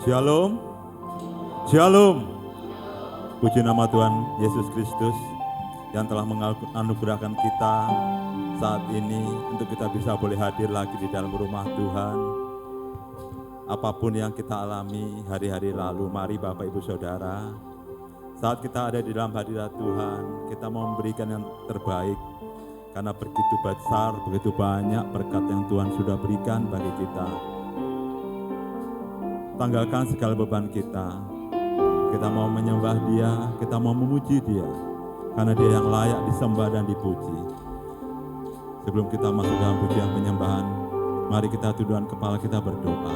Shalom, Shalom. Puji nama Tuhan Yesus Kristus yang telah menganugerahkan kita saat ini untuk kita bisa boleh hadir lagi di dalam rumah Tuhan. Apapun yang kita alami hari-hari lalu, mari Bapak Ibu Saudara, saat kita ada di dalam hadirat Tuhan, kita mau memberikan yang terbaik. Karena begitu besar, begitu banyak berkat yang Tuhan sudah berikan bagi kita. Tanggalkan segala beban kita. Kita mau menyembah Dia, kita mau memuji Dia. Karena Dia yang layak disembah dan dipuji. Sebelum kita masuk dalam pujian penyembahan, mari kita tundukkan kepala kita berdoa.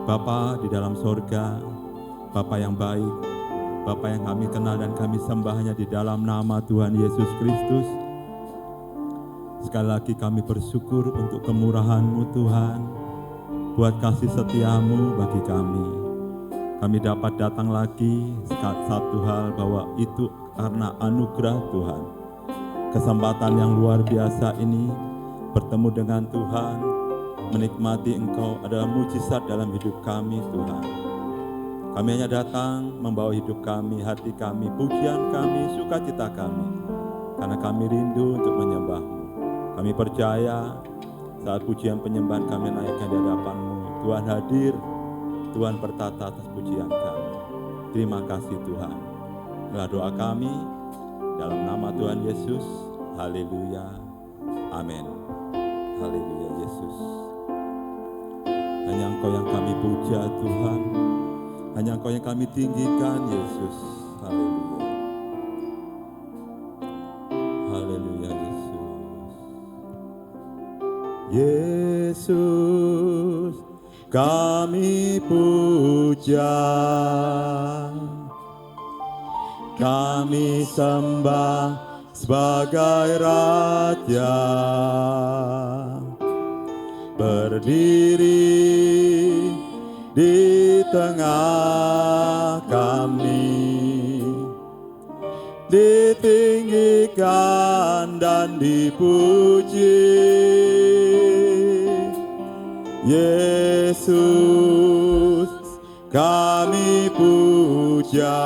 Bapa di dalam sorga, Bapa yang baik, Bapa yang kami kenal dan kami sembah hanya di dalam nama Tuhan Yesus Kristus. Sekali lagi kami bersyukur untuk kemurahan-Mu Tuhan, buat kasih setia-Mu bagi kami. Kami dapat datang lagi, satu hal bahwa itu karena anugerah Tuhan. Kesempatan yang luar biasa ini, bertemu dengan Tuhan, menikmati Engkau adalah mujizat dalam hidup kami Tuhan. Kami hanya datang membawa hidup kami, hati kami, pujian kami, sukacita kami. Karena kami rindu untuk menyembah-Mu. Kami percaya saat pujian penyembahan kami naikkan di hadapan-Mu, Tuhan hadir, Tuhan bertata atas pujian kami. Terima kasih Tuhan. Inilah doa kami dalam nama Tuhan Yesus. Haleluya. Amin. Haleluya Yesus. Hanya Engkau yang kami puja Tuhan. Hanya Engkau yang kami tinggikan Yesus. Haleluya. Haleluya Yesus. Yesus kami puja, kami sembah sebagai Raja, berdiri di tengah kami, ditinggikan dan dipuji. Yesus kami puja,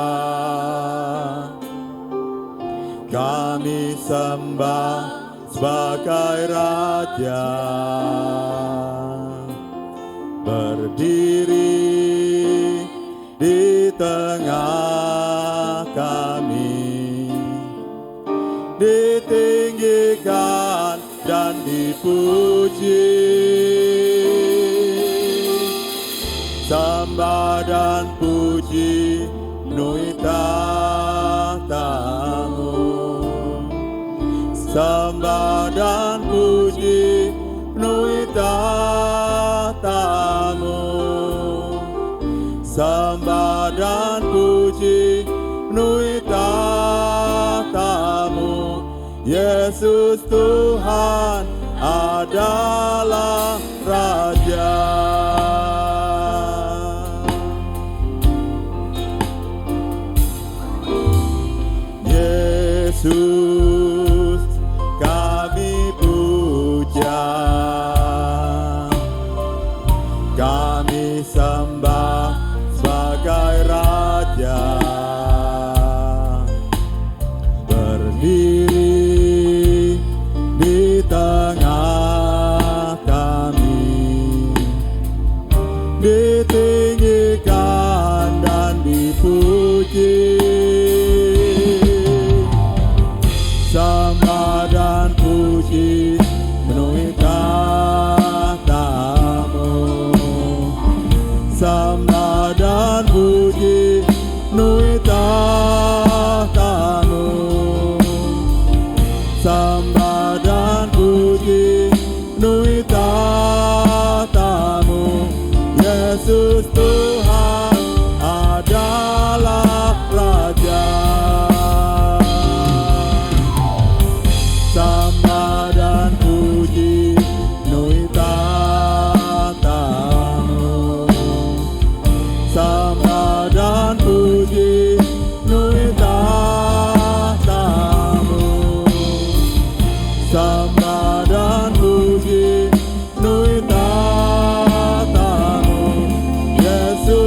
kami sembah sebagai Raja, berdiri di tengah kami, ditinggikan dan dipuji. Sembah dan puji penuhi tahta-Mu. Sembah dan puji penuhi tahta-Mu. Sembah dan puji penuhi tahta-Mu. Yesus Tuhan adalah Raja. Yesus kami puja, kami sembah sebagai Raja, berdiri di tengah kami, ditinggikan dan dipuji. Sembah dan puji penuhi tahta-Mu. Sembah dan puji penuhi tahta-Mu. Sembah dan puji penuhi tahta-Mu. Yesus Tuhan adalah Raja. Sembah dan puji penuhi tahta-Mu. Sembah dan puji penuhi tahta-Mu. Sembah dan puji penuhi tahta-Mu. Yesus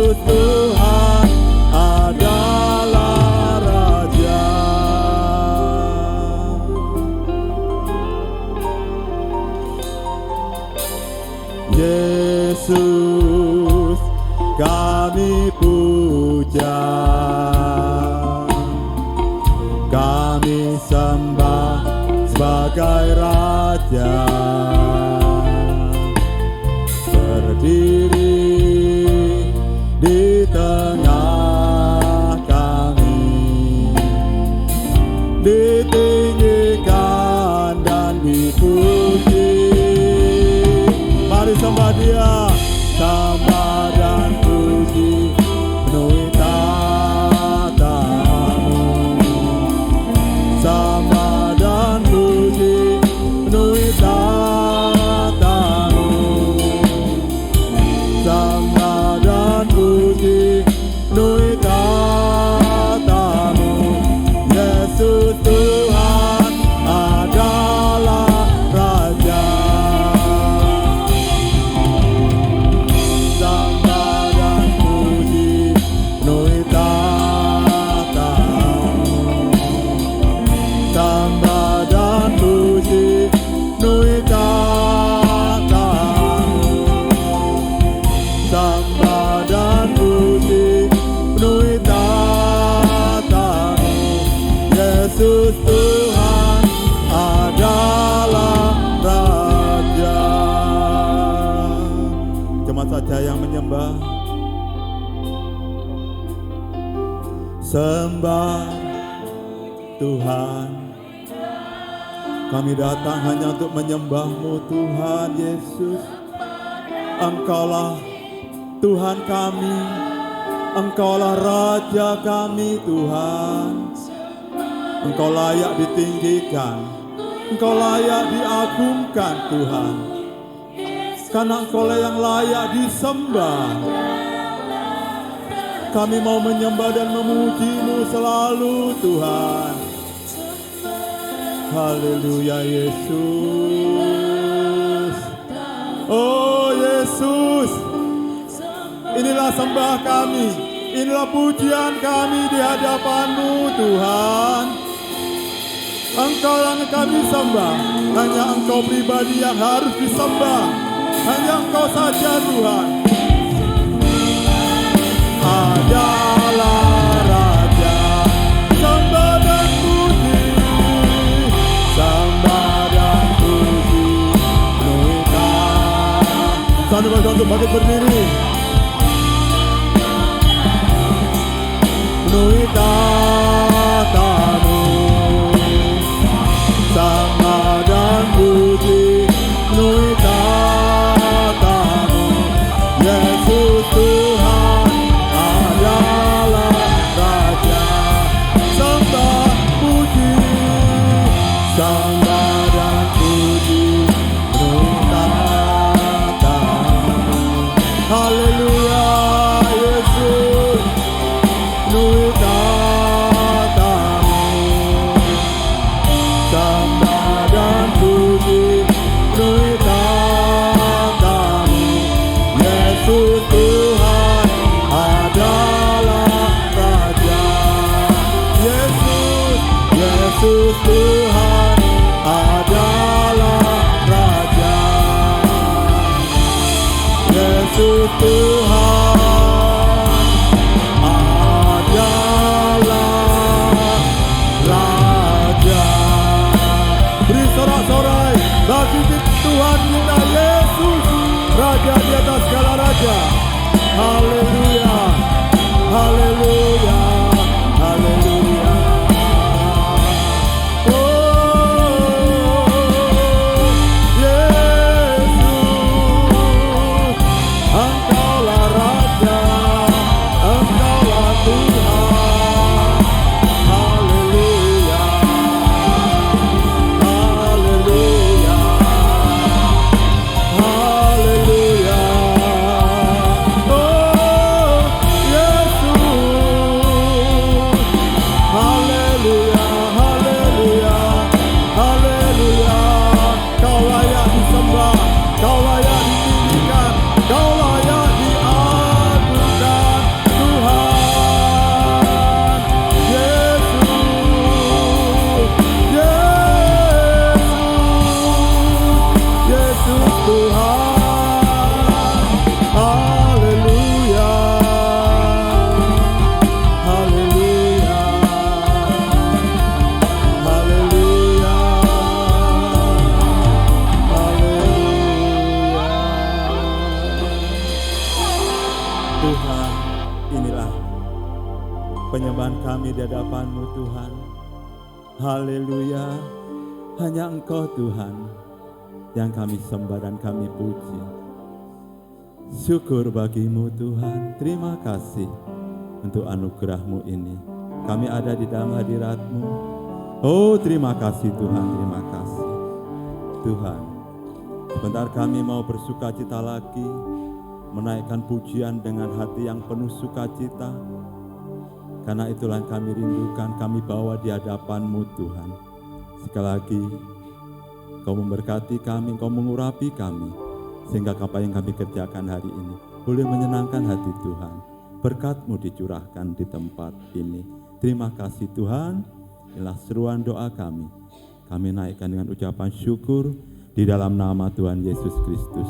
kami puja, kami sembah sebagai Raja, berdiri di tengah kami, ditinggikan dan dipuji. Mari sembah Dia, sembah dan puji penuhi tatamu, sembah dan puji penuhi tatamu, sembah dan puji penuhi tatamu. Yesus Tuhan adalah Raja, sembah dan puji penuhi tatamu, sembah dan puji penuhi tatamu, sembah dan puji penuhi tatamu. Yesus Tuhan adalah Raja. Jemaat saja yang menyembah, sembah Tuhan. Kami datang hanya untuk menyembah-Mu Tuhan Yesus. Engkaulah Tuhan kami, Engkaulah Raja kami Tuhan. Engkau layak ditinggikan, Engkau layak diagungkan Tuhan, karena Engkaulah yang layak disembah. Kami mau menyembah dan memuji-Mu selalu Tuhan. Haleluya Yesus. Oh Yesus, inilah sembah kami, inilah pujian kami di hadapan-Mu Tuhan. Engkau yang kami sembah, hanya Engkau pribadi yang harus disembah, hanya Engkau saja Tuhan adalah Raja. Sembah dan puji, sembah dan puji penuhi tatamu. Satu bangsa untuk bangkit berdiri, penuhi tatamu, sembah dan puji penuhi tatamu. Yesus Tuhan adalah Raja, sembah puji, sembah dan puji penuhi tatamu. Haleluya Yesus, penuhi tatamu, sembah dan puji penuhi tatamu. Yesus Tuhan adalah Raja. Yesus, Yesus Tuhan adalah Raja. Yesus Tuhan adalah Raja. Beri sorak-sorai bagi Tuhan kita Yesus, Raja di atas segala raja. Haleluya, haleluya, haleluya. Oh Yesus, Engkaulah Tuhan, inilah penyembahan kami di hadapan-Mu Tuhan. Haleluya, hanya Engkau Tuhan yang kami sembah dan kami puji. Syukur bagi-Mu Tuhan, terima kasih untuk anugerah-Mu ini. Kami ada di dalam hadirat-Mu. Oh, terima kasih Tuhan, terima kasih. Tuhan, sebentar kami mau bersukacita lagi, menaikkan pujian dengan hati yang penuh sukacita. Karena itulah yang kami rindukan, kami bawa di hadapan-Mu Tuhan. Sekali lagi, Kau memberkati kami, Kau mengurapi kami, sehingga apa yang kami kerjakan hari ini boleh menyenangkan hati Tuhan. Berkat-Mu dicurahkan di tempat ini. Terima kasih Tuhan, inilah seruan doa kami. Kami naikkan dengan ucapan syukur di dalam nama Tuhan Yesus Kristus.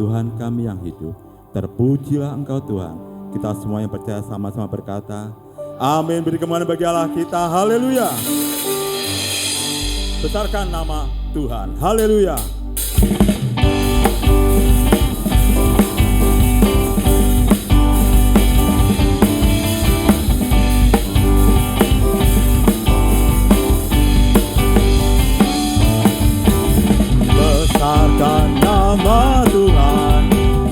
Tuhan kami yang hidup, terpujilah Engkau Tuhan. Kita semua yang percaya sama-sama berkata, amin. Beri kemuliaan bagi Allah kita. Haleluya. Besarkan nama Tuhan. Haleluya. Besarkan nama Tuhan,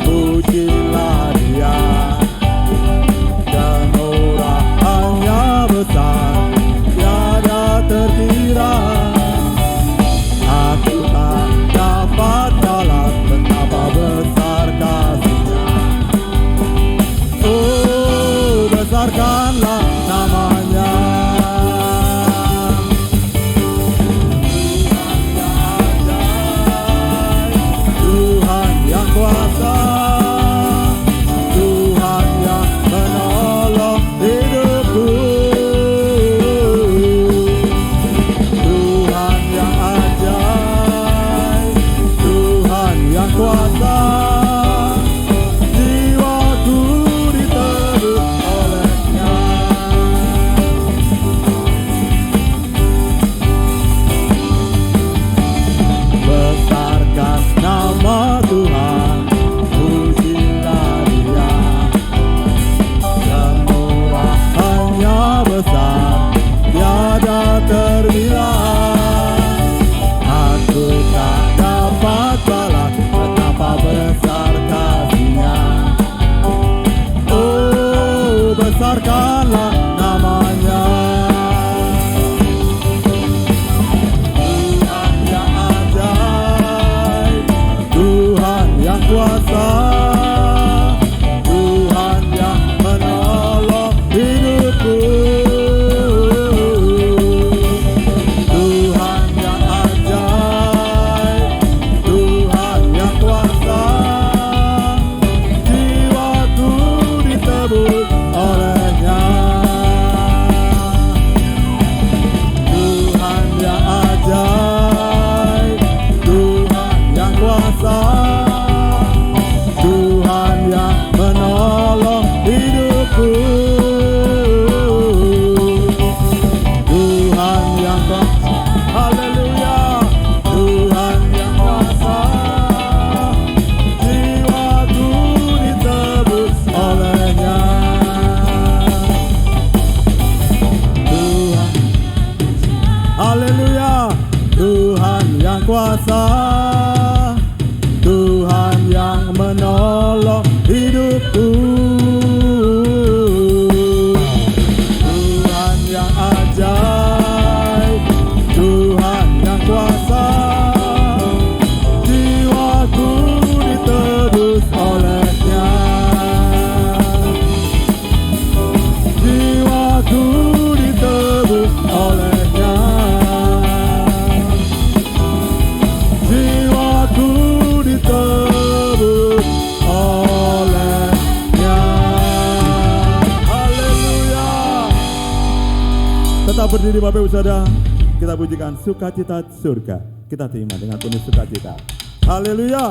pujilah Dia. Kemurahannya besar, tiada terkira. Aku tak dapat balas betapa besar kasih-Nya. Oh, besarkanlah namanya. Tuhan yang kuasa, Tuhan yang menolong hidupku. Tuhan yang ajaib, Tuhan yang kuasa, jiwaku ditebus oleh-Nya. Besarkan nama Tuhan, pujilah Dia. Kemurahannya besar, tiada terbilang. Aku tak dapat balas betapa besar kasih-Nya. Oh, besarkanlah namanya. Tuhan yang ajaib, Tuhan yang kuasa, Tuhan yang menolong hidupku. Tuhan yang ajaib, Tuhan yang kuasa, jiwaku ditebus oleh-Nya. Tuhan yang ajaib, Tuhan yang kuasa, Tuhan yang menolong hidupku. Tuhan yang kuasa, haleluya. Tuhan yang kuasa, jiwaku ditebus oleh-Nya. Tuhan, haleluya. Tuhan yang kuasa, Tuhan yang menolong hidupku. Tuhan yang ajaib, Tuhan yang kuasa, jiwaku ditebus oleh-Nya. Jiwaku ditebus oleh-Nya. Jiwaku ditebus oleh-Nya. Haleluya. Tetap berdiri Bapak Ibu Saudara, kita pujikan sukacita surga. Kita terima dengan penuh sukacita. Haleluya.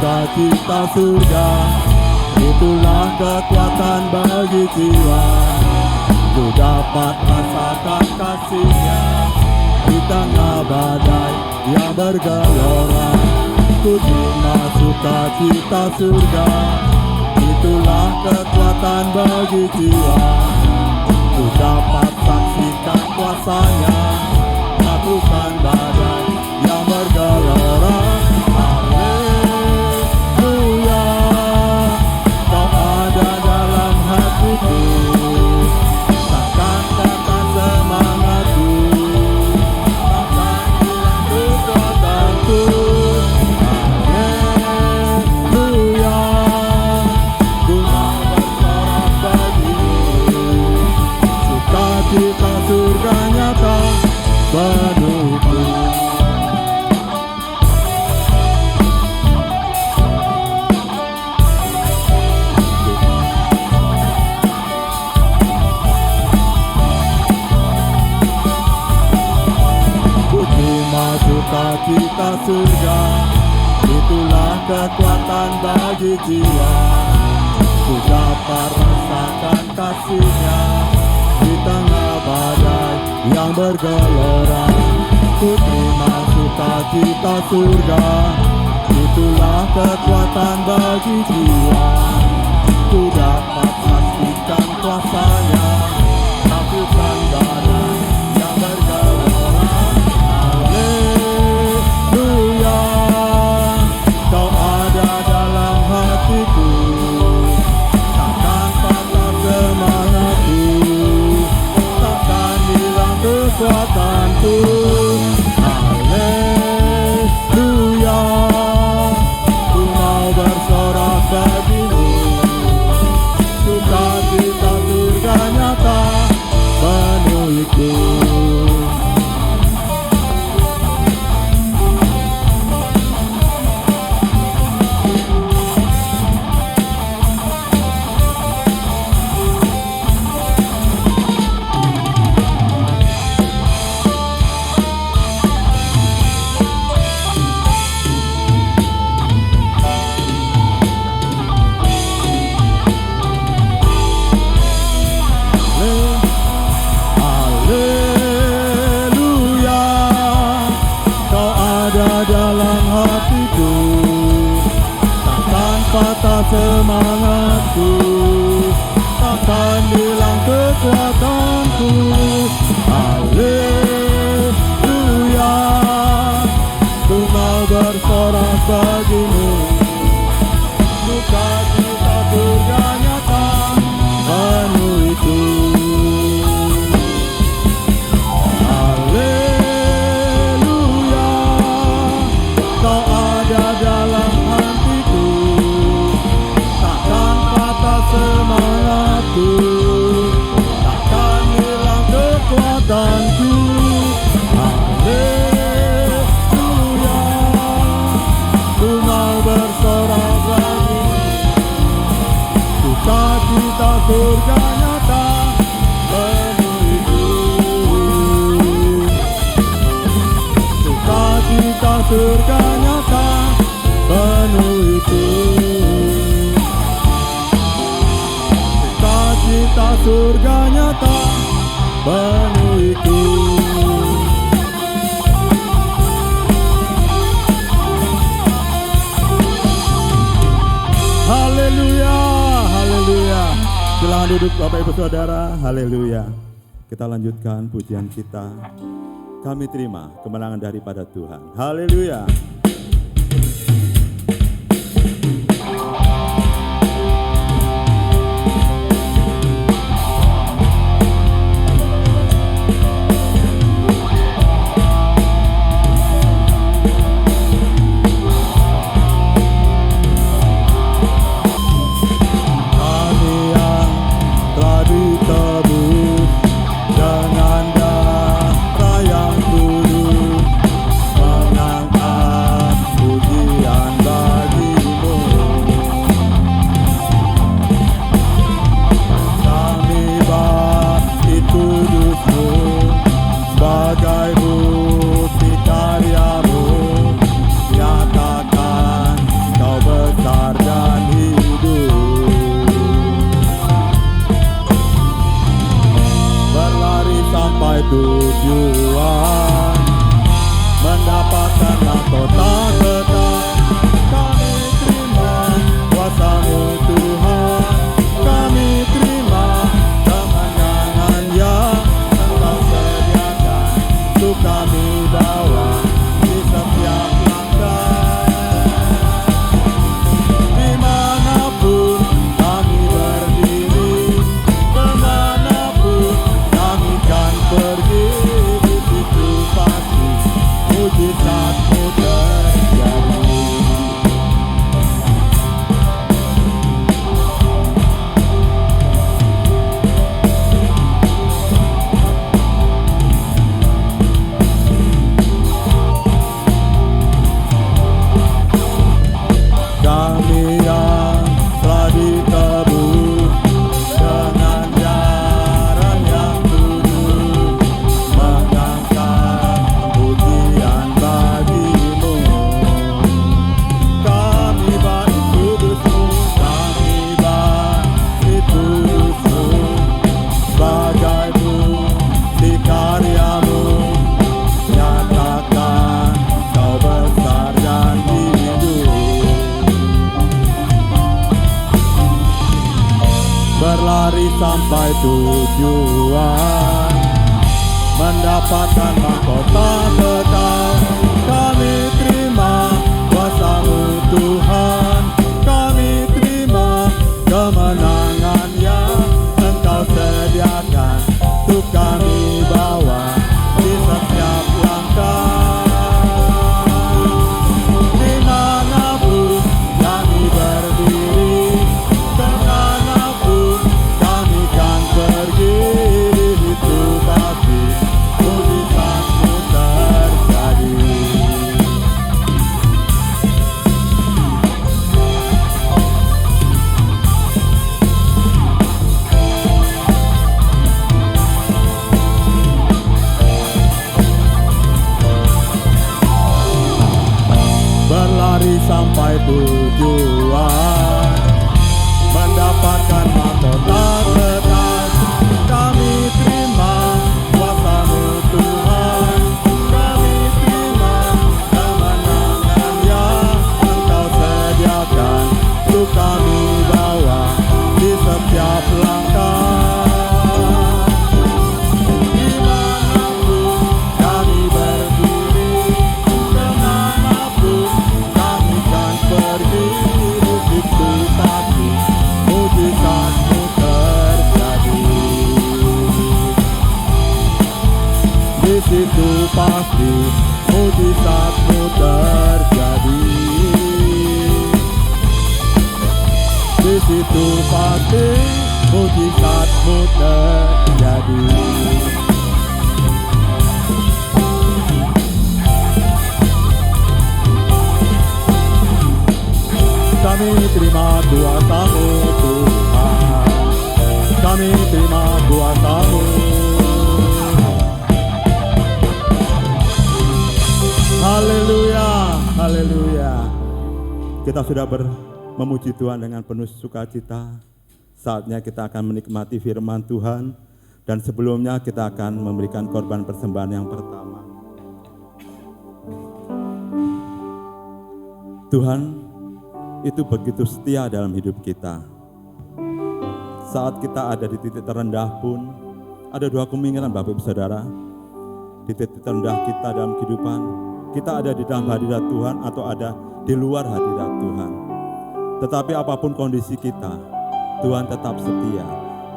sukacita surga, itulah kekuatan bagi jiwa. Ku dapat rasakan kasih-Nya di tengah badai yang bergelora. Ku terima sukacita surga, itulah kekuatan bagi jiwa. Ku dapat saksikan kuasa-Nya, taklukan badai yang bergelora. Haleluya, Kau ada dalam hatiku, takkan patah semangatku, takkan hilang kekuatanku. Haleluya, ku mau bersorak bagimu, sukacita surga nyata penuhku. Sukacita surga, itulah kekuatan bagi jiwa. Ku dapat rasakan kasih-Nya di tengah badai yang bergelora. Ku terima sukacita surga, itulah kekuatan bagi jiwa. Ku dapat saksikan kuasa-Nya, taklukan badai yang bergelora. Haleluya, Kau ada dalam hatiku, takkan patah semangatku, takkan hilang kekuatanku. Haleluya, ku mau bersorak bagimu, sukacita surga nyata penuhiku. Semangatku, takkan hilang kekuatanku. Haleluya, ku mau bersorak bagimu, sukacita surga nyata penuhiku. Haleluya, Kau ada dalam hatiku, takkan patah semangatku, takkan hilang kekuatanku. Haleluya, ku mau bersorak lagi, sukacita surga nyata penuhiku. Sukacita surga nyata penuhiku. Sukacita surga nyata penuhiku. Haleluya, haleluya. Silakan duduk Bapak Ibu Saudara. Haleluya. Kita lanjutkan pujian kita. Kami terima kemenangan daripada Tuhan. Haleluya. Dengan darah yang kudus, menangkan berlari sampai tujuan, mendapatkan mahkota kekal. Kami terima kuasa-Mu Tuhan, kami terima kemenangan yang Engkau sediakan untuk kami bawa di setiap langkah. Dimanapun kami berdiri, kemanapun kami kan pergi, di situ pasti mujizat-Mu terjadi. Berlari sampai tujuan, mendapatkan mahkota kekal. Kami terima kuasa-Mu Tuhan, kami terima kemenangan yang Engkau sediakan untuk kami bawa di setiap langkah. Dimanapun kami berdiri, kemanapun kami kan pergi, di situ pasti mujizat-Mu terjadi. Di situ pasti mujizat-Mu terjadi. Di situ pasti mujizat-Mu terjadi. Kami terima kuasa-Mu Tuhan, kami terima kuasa-Mu. Haleluya, haleluya. Kita sudah memuji Tuhan dengan penuh sukacita. Saatnya kita akan menikmati firman Tuhan, dan sebelumnya kita akan memberikan korban persembahan yang pertama. Tuhan itu begitu setia dalam hidup kita. Saat kita ada di titik terendah pun, ada dua kemungkinan Bapak Ibu Saudara. Di titik terendah kita dalam kehidupan, kita ada di dalam hadirat Tuhan atau ada di luar hadirat Tuhan. Tetapi apapun kondisi kita, Tuhan tetap setia.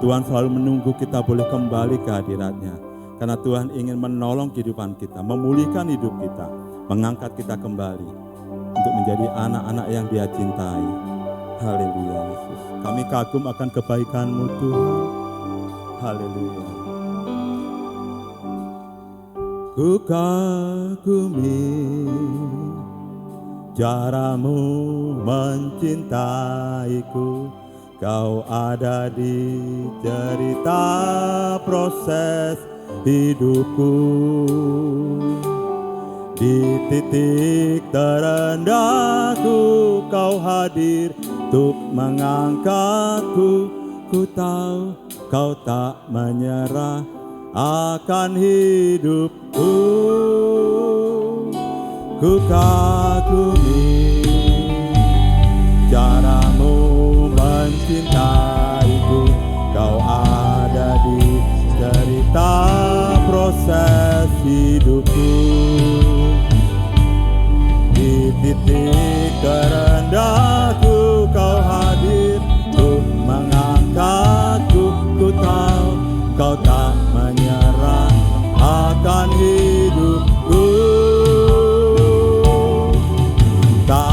Tuhan selalu menunggu kita boleh kembali ke hadirat-Nya. Karena Tuhan ingin menolong kehidupan kita, memulihkan hidup kita, mengangkat kita kembali untuk menjadi anak-anak yang Dia cintai. Haleluya Yesus. Kami kagum akan kebaikan-Mu Tuhan. Haleluya. Ku kagumi cara-Mu mencintaiku. Kau ada di cerita proses hidupku. Di titik terendahku Kau hadir untuk mengangkatku. Ku tahu Kau tak menyerah akan hidupku. Ku kagumi cara-Mu mencintaiku. Kau ada di cerita proses hidupku. Di titik terendahku Kau hadir untuk mengangkatku. Ku tahu Kau tak menyerah akan hidupku. Tak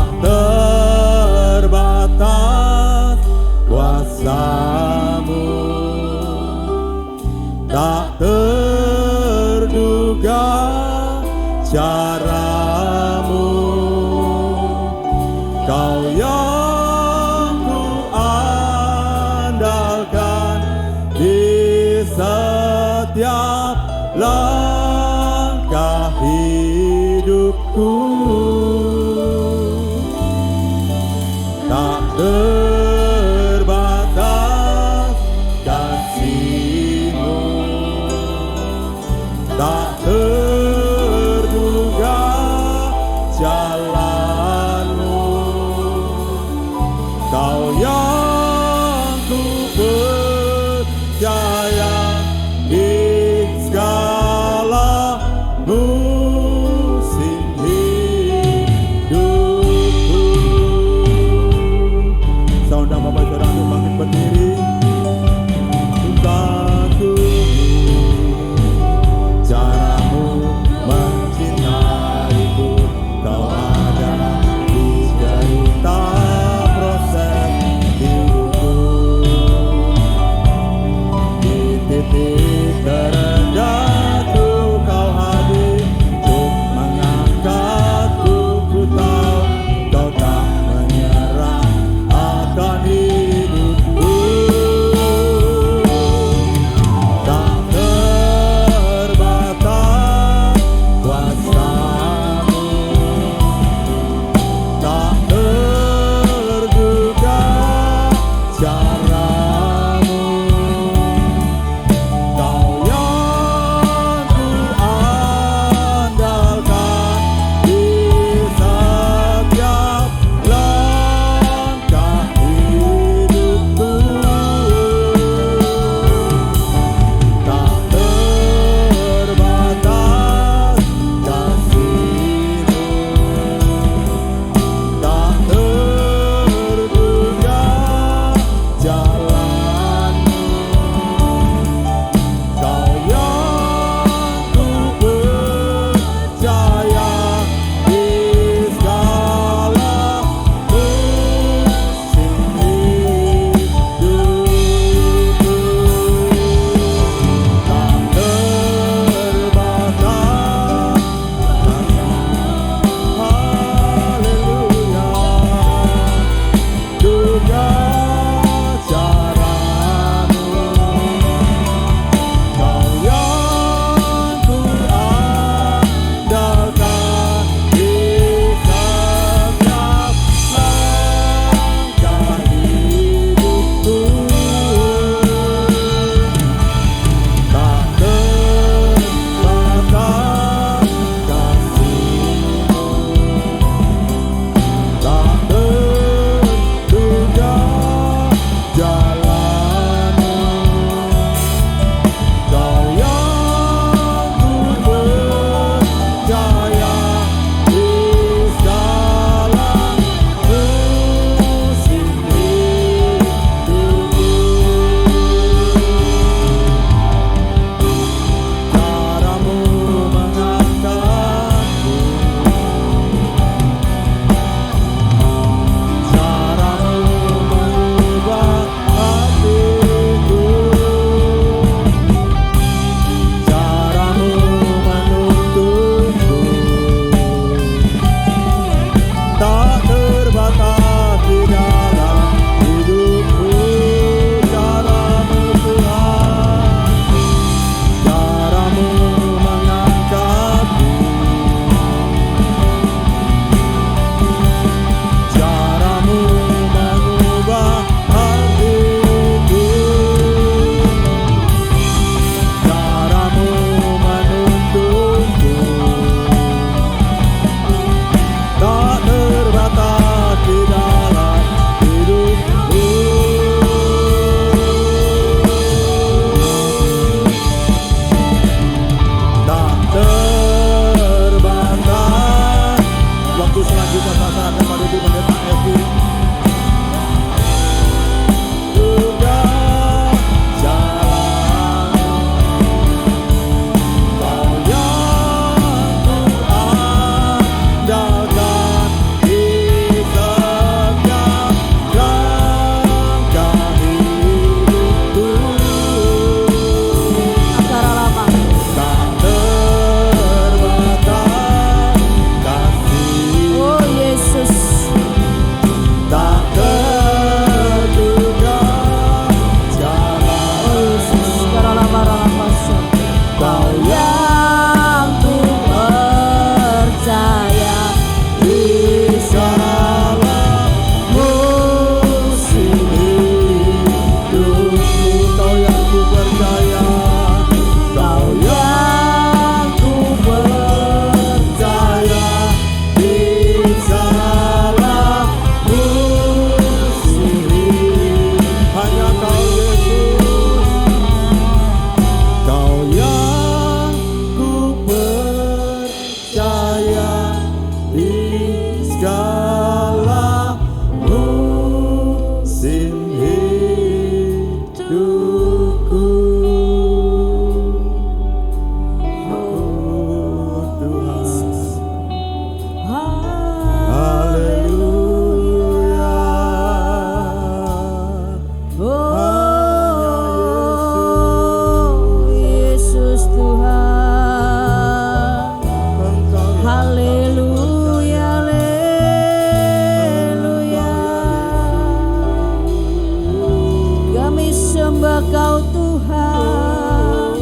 sembah Kau Tuhan,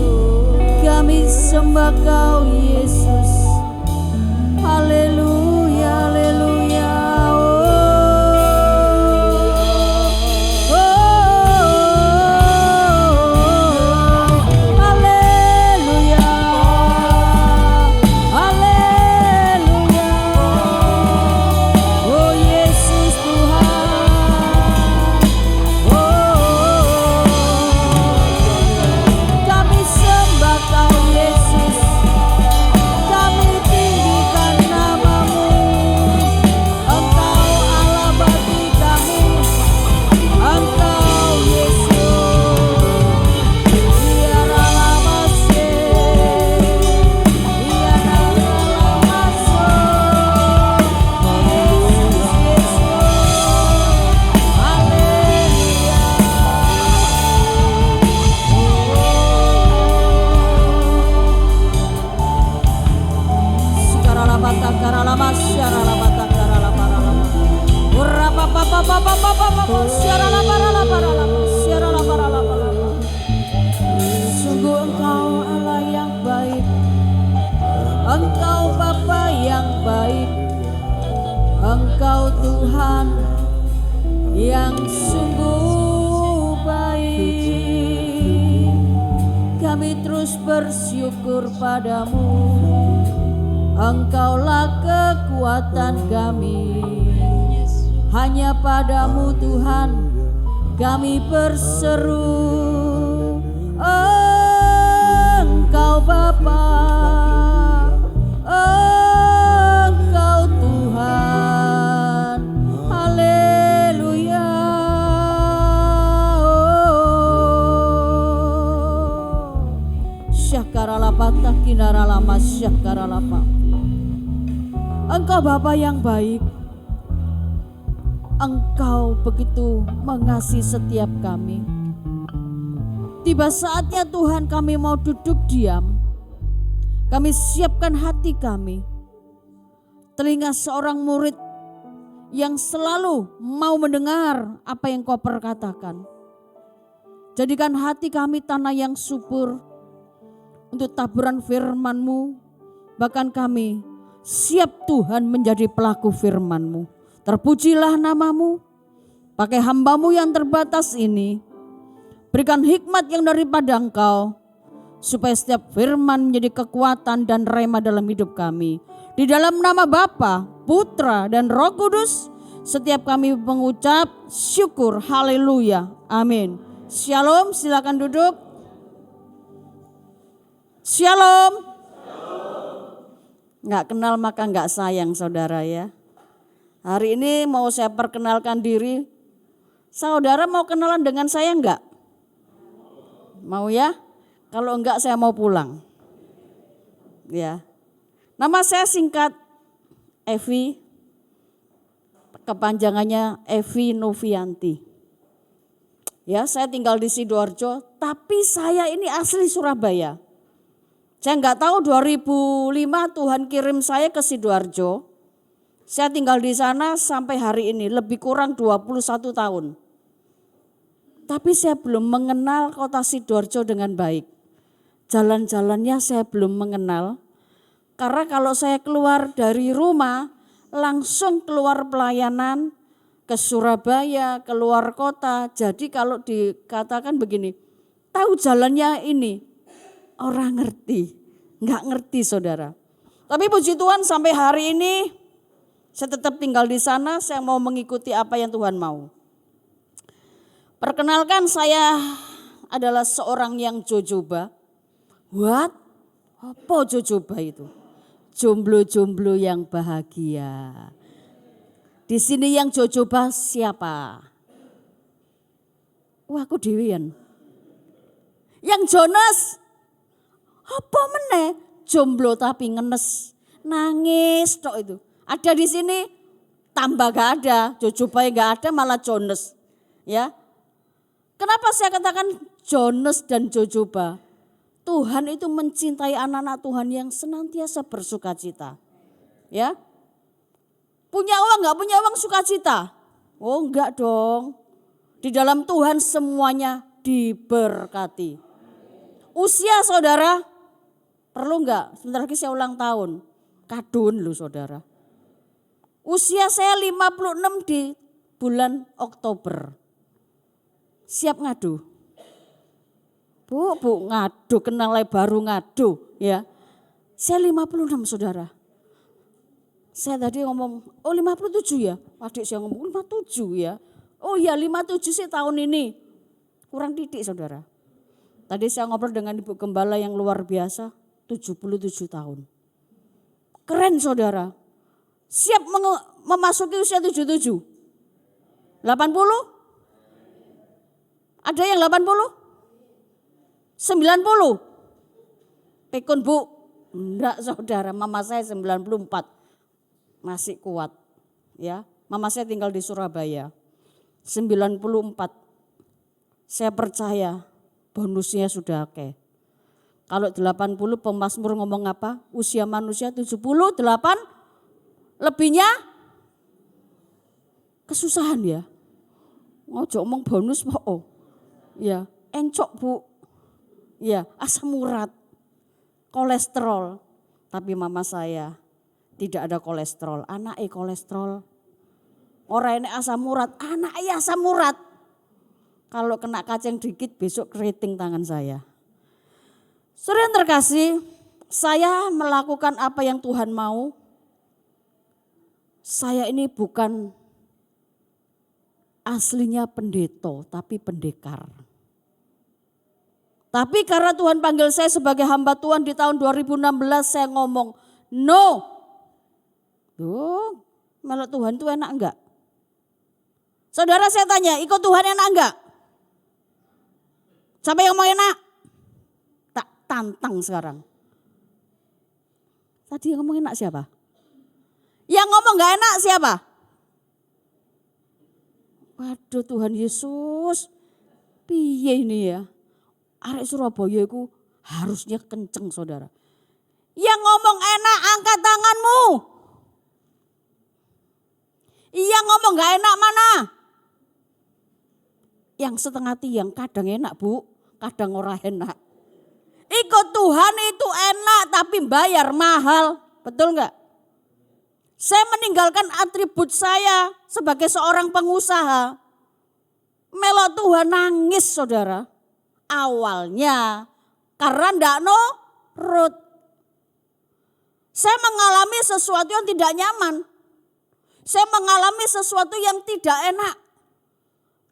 kami sembah Kau Yesus. Haleluya, haleluya. Sungguh Engkau Allah yang baik, Engkau Bapa yang baik, Engkau Tuhan yang sungguh baik. Kami terus bersyukur padamu, Engkaulah kekuatan kami. Hanya padamu Tuhan kami berseru. Engkau Bapa, Engkau Tuhan. Haleluya. Syakaralapata kinaralama syakaralapa. Engkau Bapa yang baik, Engkau begitu mengasihi setiap kami. Tiba saatnya Tuhan kami mau duduk diam. Kami siapkan hati kami. Telinga seorang murid yang selalu mau mendengar apa yang Kau perkatakan. Jadikan hati kami tanah yang subur untuk taburan firman-Mu. Bahkan kami siap Tuhan menjadi pelaku firman-Mu. Terpujilah nama-Mu. Pakai hamba-Mu yang terbatas ini. Berikan hikmat yang daripada Engkau. Supaya setiap firman menjadi kekuatan dan rema dalam hidup kami. Di dalam nama Bapa, Putra dan Roh Kudus. Setiap kami mengucap syukur. Haleluya. Amin. Shalom, silakan duduk. Shalom. Nggak kenal maka nggak sayang saudara ya. Hari ini mau saya perkenalkan diri. Saudara mau kenalan dengan saya enggak? Mau ya? Kalau enggak saya mau pulang. Ya. Nama saya singkat Evi. Kepanjangannya Evi Novianti. Ya, saya tinggal di Sidoarjo, tapi saya ini asli Surabaya. Saya enggak tahu 2005 Tuhan kirim saya ke Sidoarjo. Saya tinggal di sana sampai hari ini, lebih kurang 21 tahun. Tapi saya belum mengenal kota Sidoarjo dengan baik. Jalan-jalannya saya belum mengenal. Karena kalau saya keluar dari rumah, langsung keluar pelayanan ke Surabaya, keluar kota. Jadi kalau dikatakan begini, tahu jalannya ini, orang ngerti. Enggak ngerti saudara. Tapi puji Tuhan sampai hari ini, saya tetap tinggal di sana, saya mau mengikuti apa yang Tuhan mau. Perkenalkan saya adalah seorang yang jojoba. What? Apa jojoba itu? Jomblo-jomblo yang bahagia. Di sini yang jojoba siapa? Wah aku dewian. Yang Jonas? Apa meneh? Jomblo tapi ngenes. Nangis tok itu. Ada di sini tambah gak ada. Jojoba gak ada malah Jonas. Ya. Kenapa saya katakan Jonas dan jojoba? Tuhan itu mencintai anak-anak Tuhan yang senantiasa bersukacita. Ya. Punya uang enggak punya uang sukacita? Oh enggak dong. Di dalam Tuhan semuanya diberkati. Usia saudara, perlu enggak? Sebentar lagi saya ulang tahun. Kadun loh saudara. Usia saya 56 di bulan Oktober. Siap ngadu? Bu ngadu, kenal baru ngadu ya. Saya 56 saudara. Saya tadi ngomong, oh 57 ya? Adik saya ngomong 57 ya. Oh iya 57 sih tahun ini. Kurang titik saudara. Tadi saya ngobrol dengan Ibu Gembala yang luar biasa, 77 tahun. Keren saudara. Siap memasuki usia 77? 80? Ada yang 80? 90? Pikun Bu? Enggak saudara, mama saya 94. Masih kuat. Ya, mama saya tinggal di Surabaya. 94. Saya percaya bonusnya sudah oke. Kalau 80 pemazmur ngomong apa? Usia manusia 78, lebihnya kesusahan ya. Ngojo ngomong bonus Pak. Oh. Ya, encok Bu. Ya, asam urat, kolesterol. Tapi mama saya tidak ada kolesterol, anaknya kolesterol. Orang ini asam urat, anaknya asam urat. Kalau kena kacang dikit besok keriting tangan saya. Saudara yang terkasih, saya melakukan apa yang Tuhan mau. Saya ini bukan aslinya pendeta, tapi pendekar. Tapi karena Tuhan panggil saya sebagai hamba Tuhan di tahun 2016, saya ngomong, no. Tuh, melok Tuhan itu enak enggak? Saudara saya tanya, ikut Tuhan enak enggak? Siapa yang mau enak? Tak tantang sekarang. Tadi yang ngomong enak siapa? Yang ngomong enggak enak siapa? Waduh Tuhan Yesus, piye ini ya? Arek Surabaya itu harusnya kenceng saudara. Yang ngomong enak angkat tanganmu. Yang ngomong gak enak mana? Yang setengah tiang kadang enak Bu, kadang ora enak. Ikut Tuhan itu enak tapi bayar mahal, betul gak? Saya meninggalkan atribut saya sebagai seorang pengusaha. Melok Tuhan nangis saudara. Awalnya karena ndak nurut. Saya mengalami sesuatu yang tidak nyaman. Saya mengalami sesuatu yang tidak enak.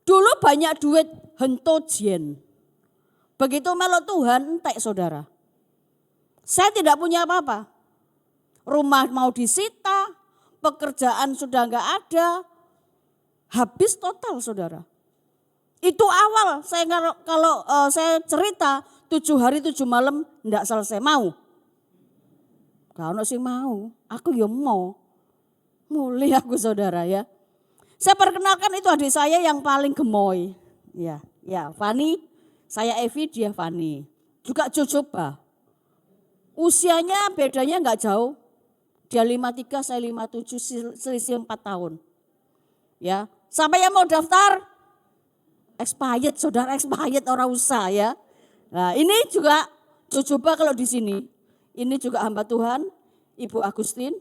Dulu banyak duit hentojen. Begitu melok Tuhan entek saudara. Saya tidak punya apa-apa. Rumah mau disita, pekerjaan sudah enggak ada. Habis total saudara. Itu awal saya kalau saya cerita 7 hari 7 malam enggak selesai mau. Kalau sih mau, aku ya mau. Mulai aku saudara ya. Saya perkenalkan itu adik saya yang paling gemoy. Ya, Fani, saya Evi, dia Fani. Juga Jojoba. Usianya bedanya enggak jauh. Dia 53, saya 57, selisih 4 tahun. Ya, siapa yang mau daftar? Expired, saudara expired orang usah ya. Nah ini juga Jojoba kalau di sini. Ini juga hamba Tuhan, Ibu Agustin.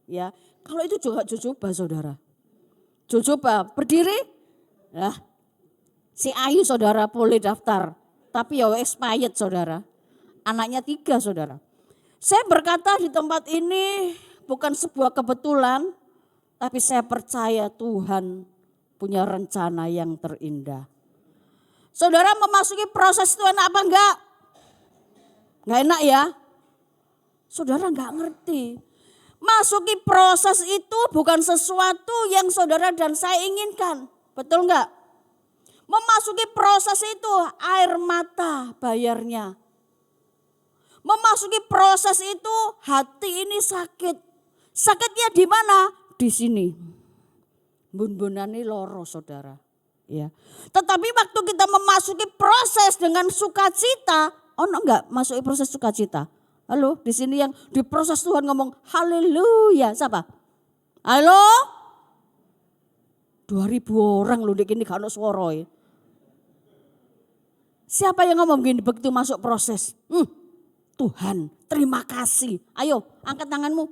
Ya, kalau itu juga Jojoba saudara. Jojoba berdiri. Nah, si Ayu saudara boleh daftar. Tapi ya expired saudara. Anaknya 3 saudara. Saya berkata di tempat ini bukan sebuah kebetulan. Tapi saya percaya Tuhan punya rencana yang terindah. Saudara memasuki proses itu enak apa enggak? Enggak enak ya? Saudara enggak ngerti. Masuki proses itu bukan sesuatu yang saudara dan saya inginkan. Betul enggak? Memasuki proses itu air mata bayarnya. Memasuki proses itu hati ini sakit. Sakitnya di mana? Di sini. Bun-bunane loro saudara. Ya. Tetapi waktu kita memasuki proses dengan sukacita, enggak masuki proses sukacita. Halo, di sini yang di proses Tuhan ngomong haleluya. Siapa? Halo? 2000 orang loh di sini gak ono swara. Siapa yang ngomong gini begitu masuk proses? Tuhan, terima kasih. Ayo, angkat tanganmu.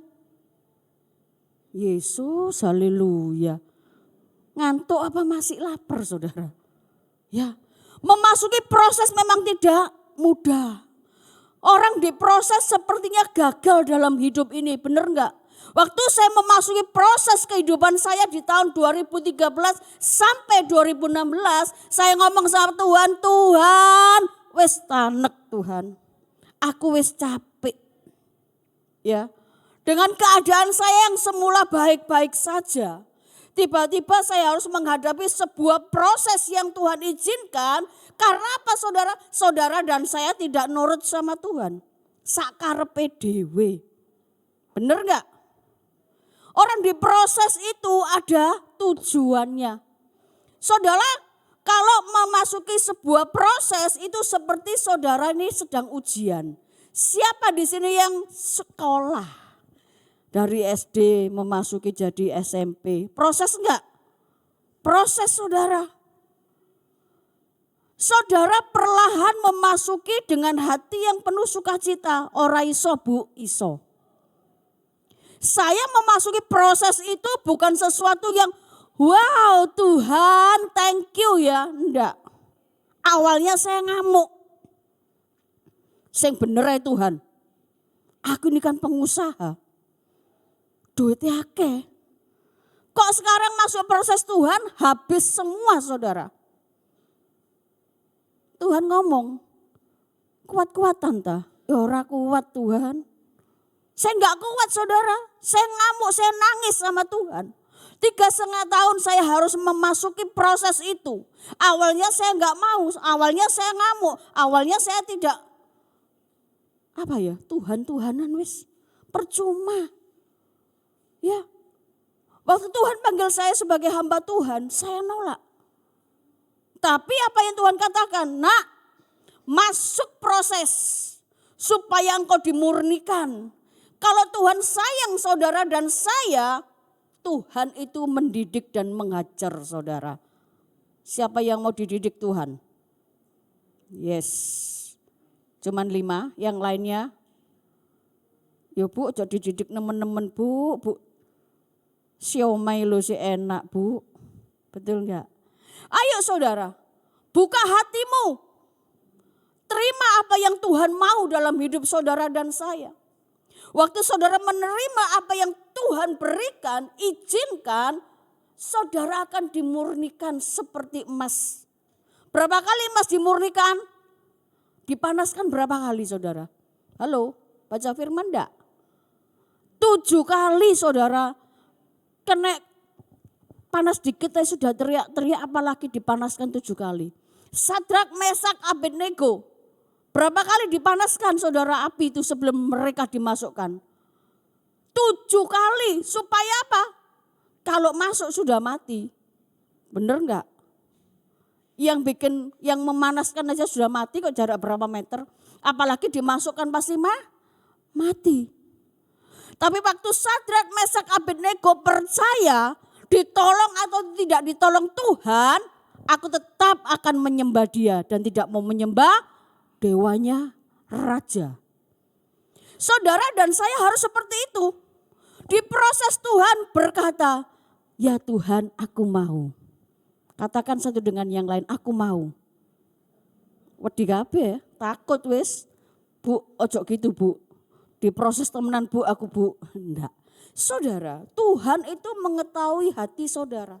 Yesus, haleluya. Ngantuk apa masih lapar, saudara? Ya, memasuki proses memang tidak mudah. Orang diproses sepertinya gagal dalam hidup ini, benar enggak? Waktu saya memasuki proses kehidupan saya di tahun 2013 sampai 2016, saya ngomong sama Tuhan, Tuhan, wis tanek Tuhan. Aku wis capek. Ya. Dengan keadaan saya yang semula baik-baik saja, tiba-tiba saya harus menghadapi sebuah proses yang Tuhan izinkan. Karena apa saudara? Saudara dan saya tidak nurut sama Tuhan. Sakarepe dhewe. Bener gak? Orang diproses itu ada tujuannya. Saudara, kalau memasuki sebuah proses itu seperti saudara ini sedang ujian. Siapa di sini yang sekolah? Dari SD memasuki jadi SMP. Proses enggak? Proses saudara. Saudara perlahan memasuki dengan hati yang penuh sukacita. Ora iso bu, iso. Saya memasuki proses itu bukan sesuatu yang wow Tuhan thank you ya. Enggak. Awalnya saya ngamuk. Sing bener ya Tuhan. Aku ini kan pengusaha. Duitnya akeh. Kok sekarang masuk proses Tuhan habis semua saudara. Tuhan ngomong, kuat-kuatan tah? Ya ora kuat Tuhan. Saya enggak kuat saudara, saya ngamuk, saya nangis sama Tuhan. 3,5 tahun saya harus memasuki proses itu. Awalnya saya enggak mau, awalnya saya ngamuk, awalnya saya tidak. Apa ya, Tuhan-Tuhanan wis, percuma. Ya, waktu Tuhan panggil saya sebagai hamba Tuhan, saya nolak. Tapi apa yang Tuhan katakan? Nak, masuk proses supaya engkau dimurnikan. Kalau Tuhan sayang saudara dan saya, Tuhan itu mendidik dan mengajar saudara. Siapa yang mau dididik Tuhan? Yes. Cuman 5, yang lainnya. Ya bu, ojo dididik nemen-nemen bu. Siomay lo si enak bu. Betul enggak? Ayo saudara, buka hatimu. Terima apa yang Tuhan mau dalam hidup saudara dan saya. Waktu saudara menerima apa yang Tuhan berikan, izinkan, saudara akan dimurnikan seperti emas. Berapa kali emas dimurnikan? Dipanaskan berapa kali saudara? Halo, baca firman enggak? 7 kali saudara kena panas dikit saya sudah teriak-teriak apalagi dipanaskan 7 kali. Sadrak, Mesak, Abednego. Berapa kali dipanaskan saudara api itu sebelum mereka dimasukkan? 7 kali. Supaya apa? Kalau masuk sudah mati. Bener enggak? Yang memanaskan aja sudah mati kok jarak berapa meter. Apalagi dimasukkan pasti mati. Tapi waktu Sadrak, Mesak, Abednego percaya ditolong atau tidak ditolong Tuhan, aku tetap akan menyembah dia dan tidak mau menyembah dewanya raja. Saudara dan saya harus seperti itu. Di proses Tuhan berkata, ya Tuhan aku mau. Katakan satu dengan yang lain, aku mau. Wedi kabeh, takut wis. Bu, ojo gitu bu. Di proses temenan bu, aku bu. Enggak. Saudara, Tuhan itu mengetahui hati saudara.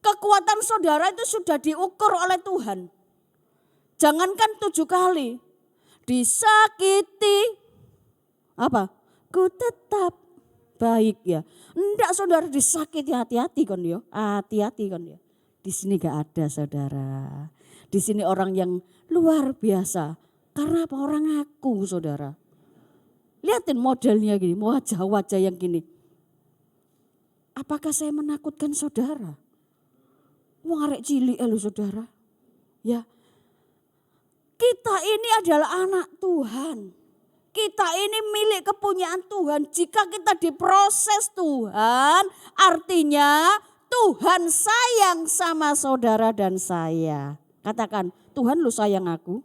Kekuatan saudara itu sudah diukur oleh Tuhan. Jangankan 7 kali. Disakiti. Apa? Ku tetap baik ya. Enggak saudara disakiti, hati-hati kon yo. Hati-hati kon yo. Di sini gak ada saudara. Di sini orang yang luar biasa. Karena apa? Orang aku saudara. Lihatin modelnya gini, wajah-wajah yang gini. Apakah saya menakutkan saudara? Wong arek cilik lho saudara. Ya. Kita ini adalah anak Tuhan. Kita ini milik kepunyaan Tuhan. Jika kita diproses Tuhan, artinya Tuhan sayang sama saudara dan saya. Katakan, Tuhan lu sayang aku.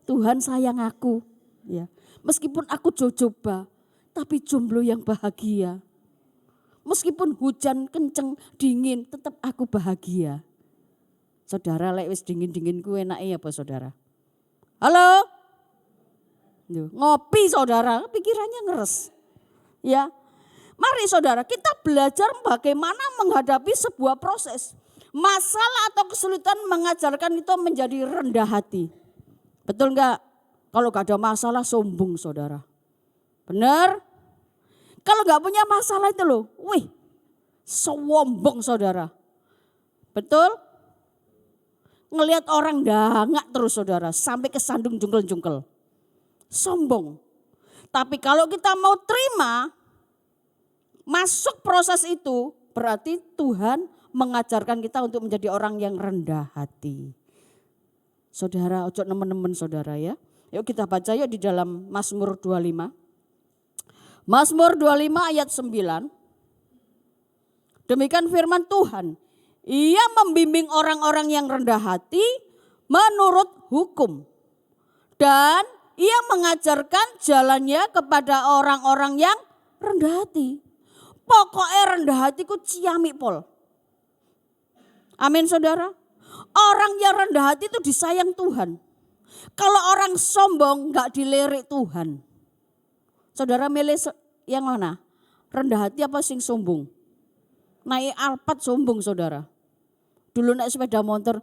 Tuhan sayang aku. Ya. Meskipun aku coba, tapi jomblo yang bahagia. Meskipun hujan kenceng, dingin, tetap aku bahagia. Saudara, lek wis dingin-dingin ku enake apa saudara? Halo? Ngopi saudara, pikirannya ngeres. Ya. Mari saudara, kita belajar bagaimana menghadapi sebuah proses. Masalah atau kesulitan mengajarkan kita menjadi rendah hati. Betul enggak? Kalau gak ada masalah sombong saudara. Benar? Kalau gak punya masalah itu loh, sombong saudara. Betul? Ngelihat orang dangak terus saudara, sampai kesandung jungkel-jungkel. Sombong. Tapi kalau kita mau terima, masuk proses itu, berarti Tuhan mengajarkan kita untuk menjadi orang yang rendah hati. Saudara, ojo nemen-nemen saudara ya. Yuk kita baca yuk di dalam Mazmur 25. Mazmur 25 ayat 9. Demikian firman Tuhan. Ia membimbing orang-orang yang rendah hati menurut hukum. Dan ia mengajarkan jalannya kepada orang-orang yang rendah hati. Pokoknya rendah hatiku ciamik pol. Amin saudara. Orang yang rendah hati itu disayang Tuhan. Kalau orang sombong gak dilirik Tuhan. Saudara milih yang mana? Rendah hati apa sing sombong? Naik Alphard sombong saudara. Dulu naik sepeda motor,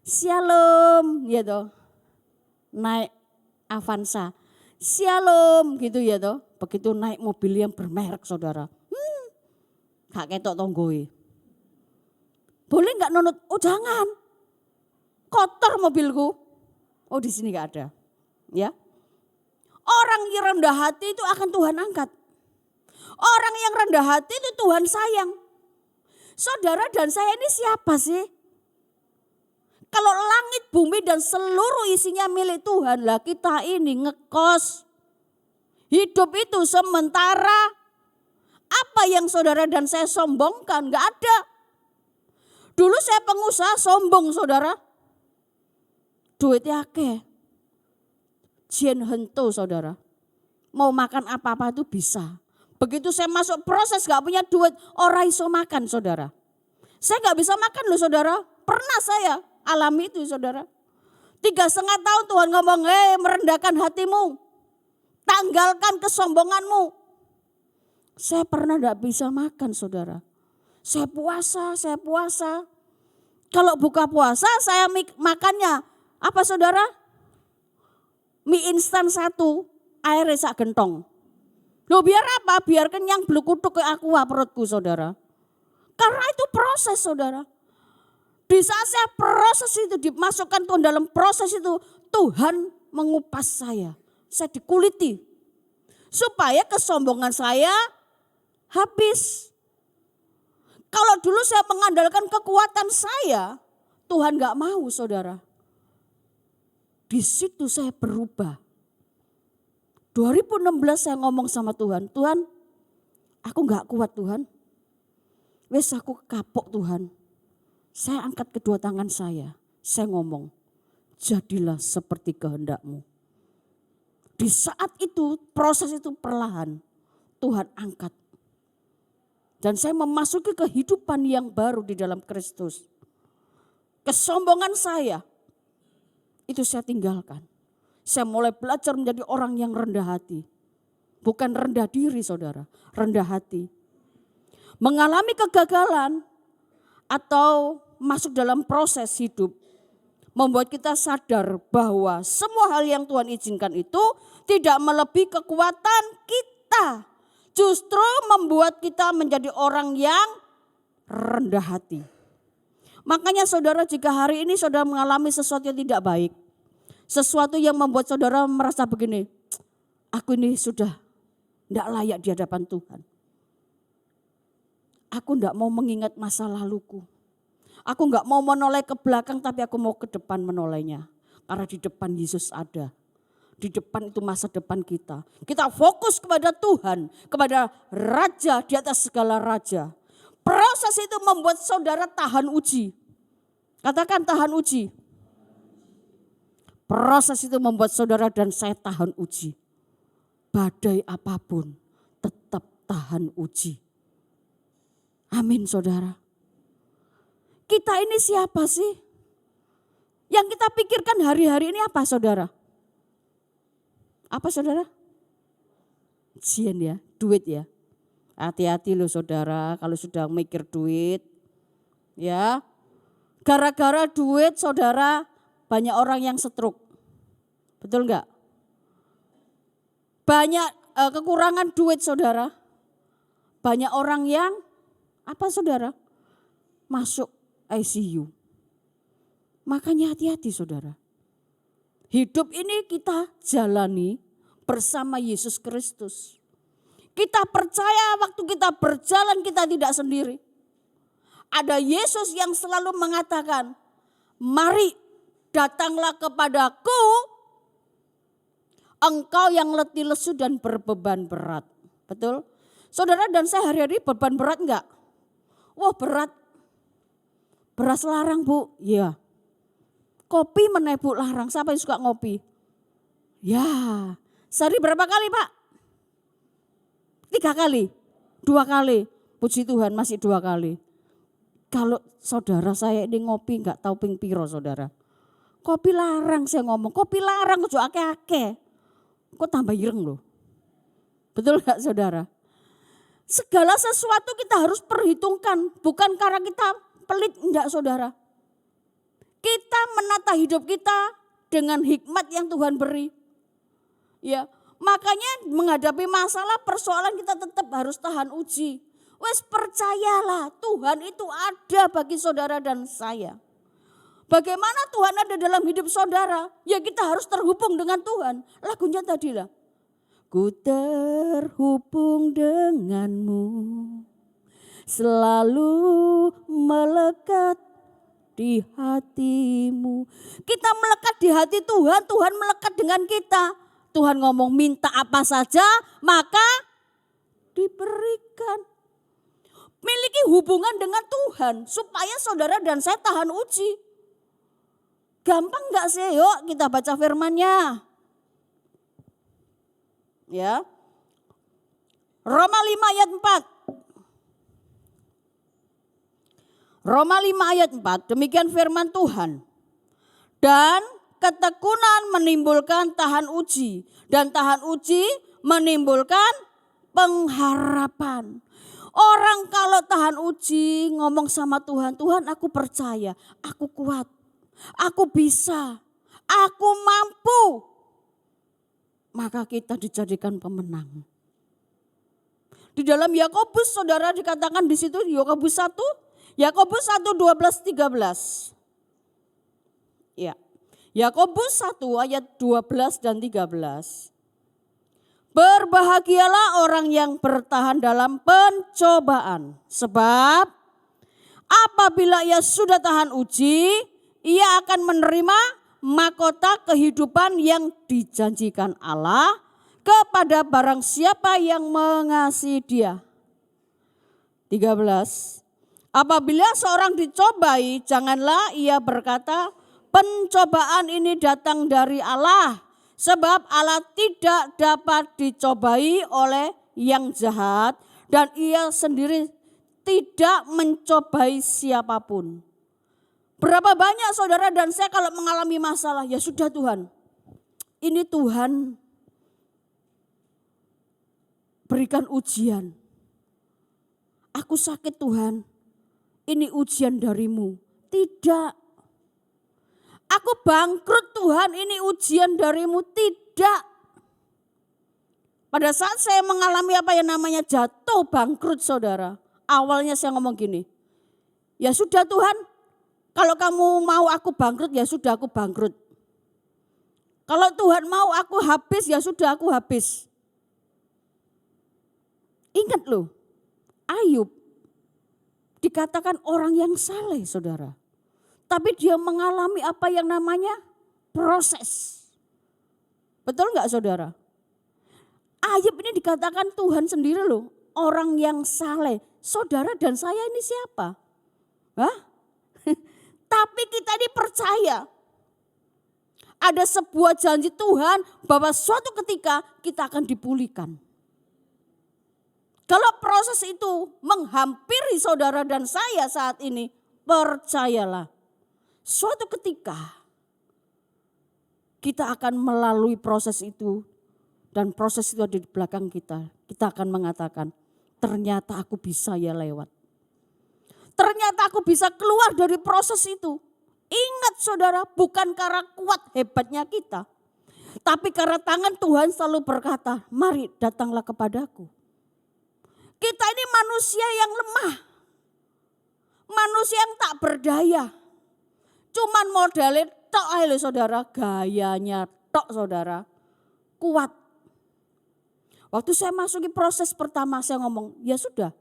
shalom gitu. Naik Avanza, shalom gitu ya toh. Begitu naik mobil yang bermerek saudara. Gak ketok tonggoe. Boleh gak nunut? Oh jangan. Kotor mobilku. Oh di sini gak ada. Ya. Orang yang rendah hati itu akan Tuhan angkat. Orang yang rendah hati itu Tuhan sayang. Saudara dan saya ini siapa sih? Kalau langit, bumi dan seluruh isinya milik Tuhan lah, kita ini ngekos. Hidup itu sementara. Apa yang saudara dan saya sombongkan? Gak ada. Dulu saya pengusaha sombong saudara. Duitnya akeh. Jien hento saudara. Mau makan apa-apa itu bisa. Begitu saya masuk proses gak punya duit, ora iso makan saudara. Saya gak bisa makan loh saudara. Pernah saya alami itu saudara. 3,5 tahun Tuhan ngomong, merendahkan hatimu. Tanggalkan kesombonganmu. Saya pernah gak bisa makan saudara. Saya puasa. Kalau buka puasa saya makannya apa saudara? Mie instan 1, airnya sak gentong. Loh biar apa? Biar kenyang blukutuk ke aqua perutku saudara. Karena itu proses saudara. Di saat saya proses itu dimasukkan Tuhan dalam proses itu, Tuhan mengupas saya. Saya dikuliti. Supaya kesombongan saya habis. Kalau dulu saya mengandalkan kekuatan saya, Tuhan gak mau saudara. Di situ saya berubah. 2016 saya ngomong sama Tuhan, Tuhan aku gak kuat Tuhan. Wes aku kapok Tuhan. Saya angkat kedua tangan saya ngomong, jadilah seperti kehendak-Mu. Di saat itu, proses itu perlahan, Tuhan angkat. Dan saya memasuki kehidupan yang baru di dalam Kristus. Kesombongan saya, itu saya tinggalkan. Saya mulai belajar menjadi orang yang rendah hati. Bukan rendah diri saudara, rendah hati. Mengalami kegagalan atau masuk dalam proses hidup membuat kita sadar bahwa semua hal yang Tuhan izinkan itu tidak melebihi kekuatan kita. Justru membuat kita menjadi orang yang rendah hati. Makanya saudara, jika hari ini saudara mengalami sesuatu yang tidak baik, sesuatu yang membuat saudara merasa begini, aku ini sudah tidak layak di hadapan Tuhan. Aku tidak mau mengingat masa laluku. Aku enggak mau menoleh ke belakang, tapi aku mau ke depan menolehnya. Karena di depan Yesus ada. Di depan itu masa depan kita. Kita fokus kepada Tuhan, kepada Raja di atas segala raja. Proses itu membuat saudara tahan uji. Katakan tahan uji. Proses itu membuat saudara dan saya tahan uji. Badai apapun tetap tahan uji. Amin saudara. Kita ini siapa sih? Yang kita pikirkan hari-hari ini apa saudara? Apa saudara? Ujian ya, duit ya. Hati-hati loh saudara kalau sudah mikir duit. Ya, gara-gara duit saudara banyak orang yang stroke. Betul enggak? Banyak kekurangan duit saudara. Banyak orang yang apa saudara? Masuk ICU. Makanya hati-hati saudara. Hidup ini kita jalani bersama Yesus Kristus. Kita percaya waktu kita berjalan kita tidak sendiri. Ada Yesus yang selalu mengatakan, mari datanglah kepadaku, engkau yang letih lesu dan berbeban berat. Betul? Saudara dan saya hari-hari beban berat enggak? Wah berat. Beras larang bu, iya. Kopi mana bu larang, siapa yang suka ngopi? Ya, sehari berapa kali pak? 3 kali, 2 kali. Puji Tuhan masih 2 kali. Kalau saudara saya ini ngopi enggak tahu ping piro saudara. Kopi larang saya ngomong, kopi larang ojo akeh-akeh. Kok tambah ireng loh. Betul gak saudara? Segala sesuatu kita harus perhitungkan. Bukan karena kita pelit, enggak saudara. Kita menata hidup kita dengan hikmat yang Tuhan beri. Ya, makanya menghadapi masalah persoalan kita tetap harus tahan uji. Wes percayalah Tuhan itu ada bagi saudara dan saya. Bagaimana Tuhan ada dalam hidup saudara? Ya kita harus terhubung dengan Tuhan. Lagunya tadi lah. Ku terhubung denganmu, selalu melekat di hatimu. Kita melekat di hati Tuhan, Tuhan melekat dengan kita. Tuhan ngomong minta apa saja maka diberikan. Miliki hubungan dengan Tuhan supaya saudara dan saya tahan uji. Gampang gak sih? Yuk kita baca firman-Nya. Ya. Roma 5 ayat 4. Roma 5 ayat 4, demikian firman Tuhan. Dan ketekunan menimbulkan tahan uji. Dan tahan uji menimbulkan pengharapan. Orang kalau tahan uji ngomong sama Tuhan, Tuhan aku percaya, aku kuat. Aku bisa, aku mampu. Maka kita dijadikan pemenang. Di dalam Yakobus saudara dikatakan di situ Yakobus 1, Yakobus 1 12 13. Ya. Yakobus 1 ayat 12 dan 13. Berbahagialah orang yang bertahan dalam pencobaan, sebab apabila ia sudah tahan uji, ia akan menerima mahkota kehidupan yang dijanjikan Allah kepada barang siapa yang mengasihi Dia. 13. Apabila seorang dicobai, janganlah ia berkata, pencobaan ini datang dari Allah, sebab Allah tidak dapat dicobai oleh yang jahat dan ia sendiri tidak mencobai siapapun. Berapa banyak saudara dan saya kalau mengalami masalah, ya sudah Tuhan. Ini Tuhan berikan ujian. Aku sakit Tuhan, ini ujian darimu. Tidak. Aku bangkrut Tuhan, ini ujian darimu. Tidak. Pada saat saya mengalami apa yang namanya jatuh bangkrut saudara. Awalnya saya ngomong gini, ya sudah Tuhan. Kalau kamu mau aku bangkrut, ya sudah aku bangkrut. Kalau Tuhan mau aku habis, ya sudah aku habis. Ingat loh, Ayub dikatakan orang yang saleh saudara. Tapi dia mengalami apa yang namanya proses. Betul enggak saudara? Ayub ini dikatakan Tuhan sendiri loh, orang yang saleh. Saudara dan saya ini siapa? Hah? Tapi kita ini percaya ada sebuah janji Tuhan bahwa suatu ketika kita akan dipulihkan. Kalau proses itu menghampiri saudara dan saya saat ini, percayalah, suatu ketika kita akan melalui proses itu dan proses itu ada di belakang kita. Kita akan mengatakan, ternyata aku bisa ya lewat. Ternyata aku bisa keluar dari proses itu. Ingat saudara, bukan karena kuat hebatnya kita. Tapi karena tangan Tuhan selalu berkata, mari datanglah kepadaku. Kita ini manusia yang lemah. Manusia yang tak berdaya. Cuman modelnya tok aja saudara, gayanya tok saudara. Kuat. Waktu saya masuki proses pertama saya ngomong, ya sudah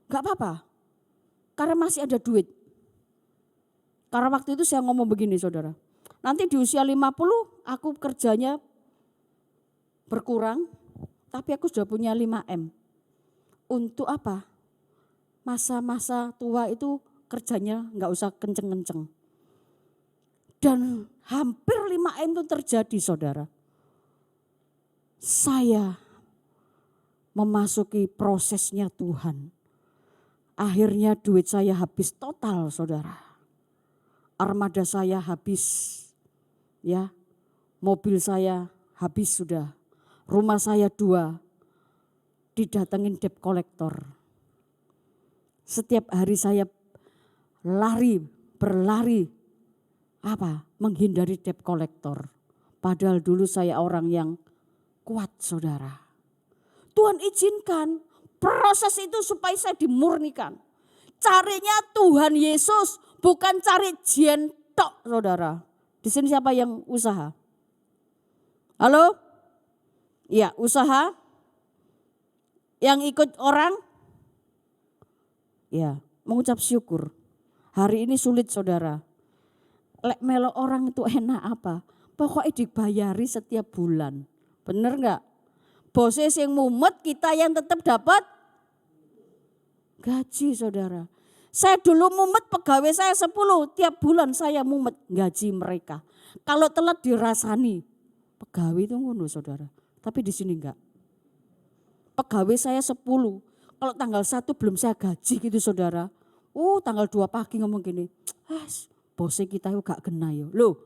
gak apa-apa. Karena masih ada duit. Karena waktu itu saya ngomong begini saudara. Nanti di usia 50 aku kerjanya berkurang. Tapi aku sudah punya 5M. Untuk apa? Masa-masa tua itu kerjanya gak usah kenceng-kenceng. Dan hampir 5M itu terjadi saudara. Saya memasuki prosesnya Tuhan. Akhirnya duit saya habis total saudara. Armada saya habis, ya, mobil saya habis sudah, rumah saya 2, didatengin debt collector. Setiap hari saya berlari, menghindari debt collector. Padahal dulu saya orang yang kuat saudara. Tuhan izinkan proses itu supaya saya dimurnikan. Carinya Tuhan Yesus, bukan cari jen tok saudara. Di sini siapa yang usaha? Halo? Iya, usaha. Yang ikut orang? Ya, mengucap syukur. Hari ini sulit saudara. Lek melo orang itu enak apa? Pokoknya dibayari setiap bulan. Bener enggak? Bosnya yang mumet, kita yang tetap dapat gaji saudara. Saya dulu mumet pegawai saya 10, tiap bulan saya mumet gaji mereka. Kalau telat dirasani, pegawai itu ngono saudara. Tapi di sini enggak. Pegawai saya 10, kalau tanggal 1 belum saya gaji gitu saudara. Tanggal 2 pagi ngomong gini, bosnya kita itu gak kena yo. Loh,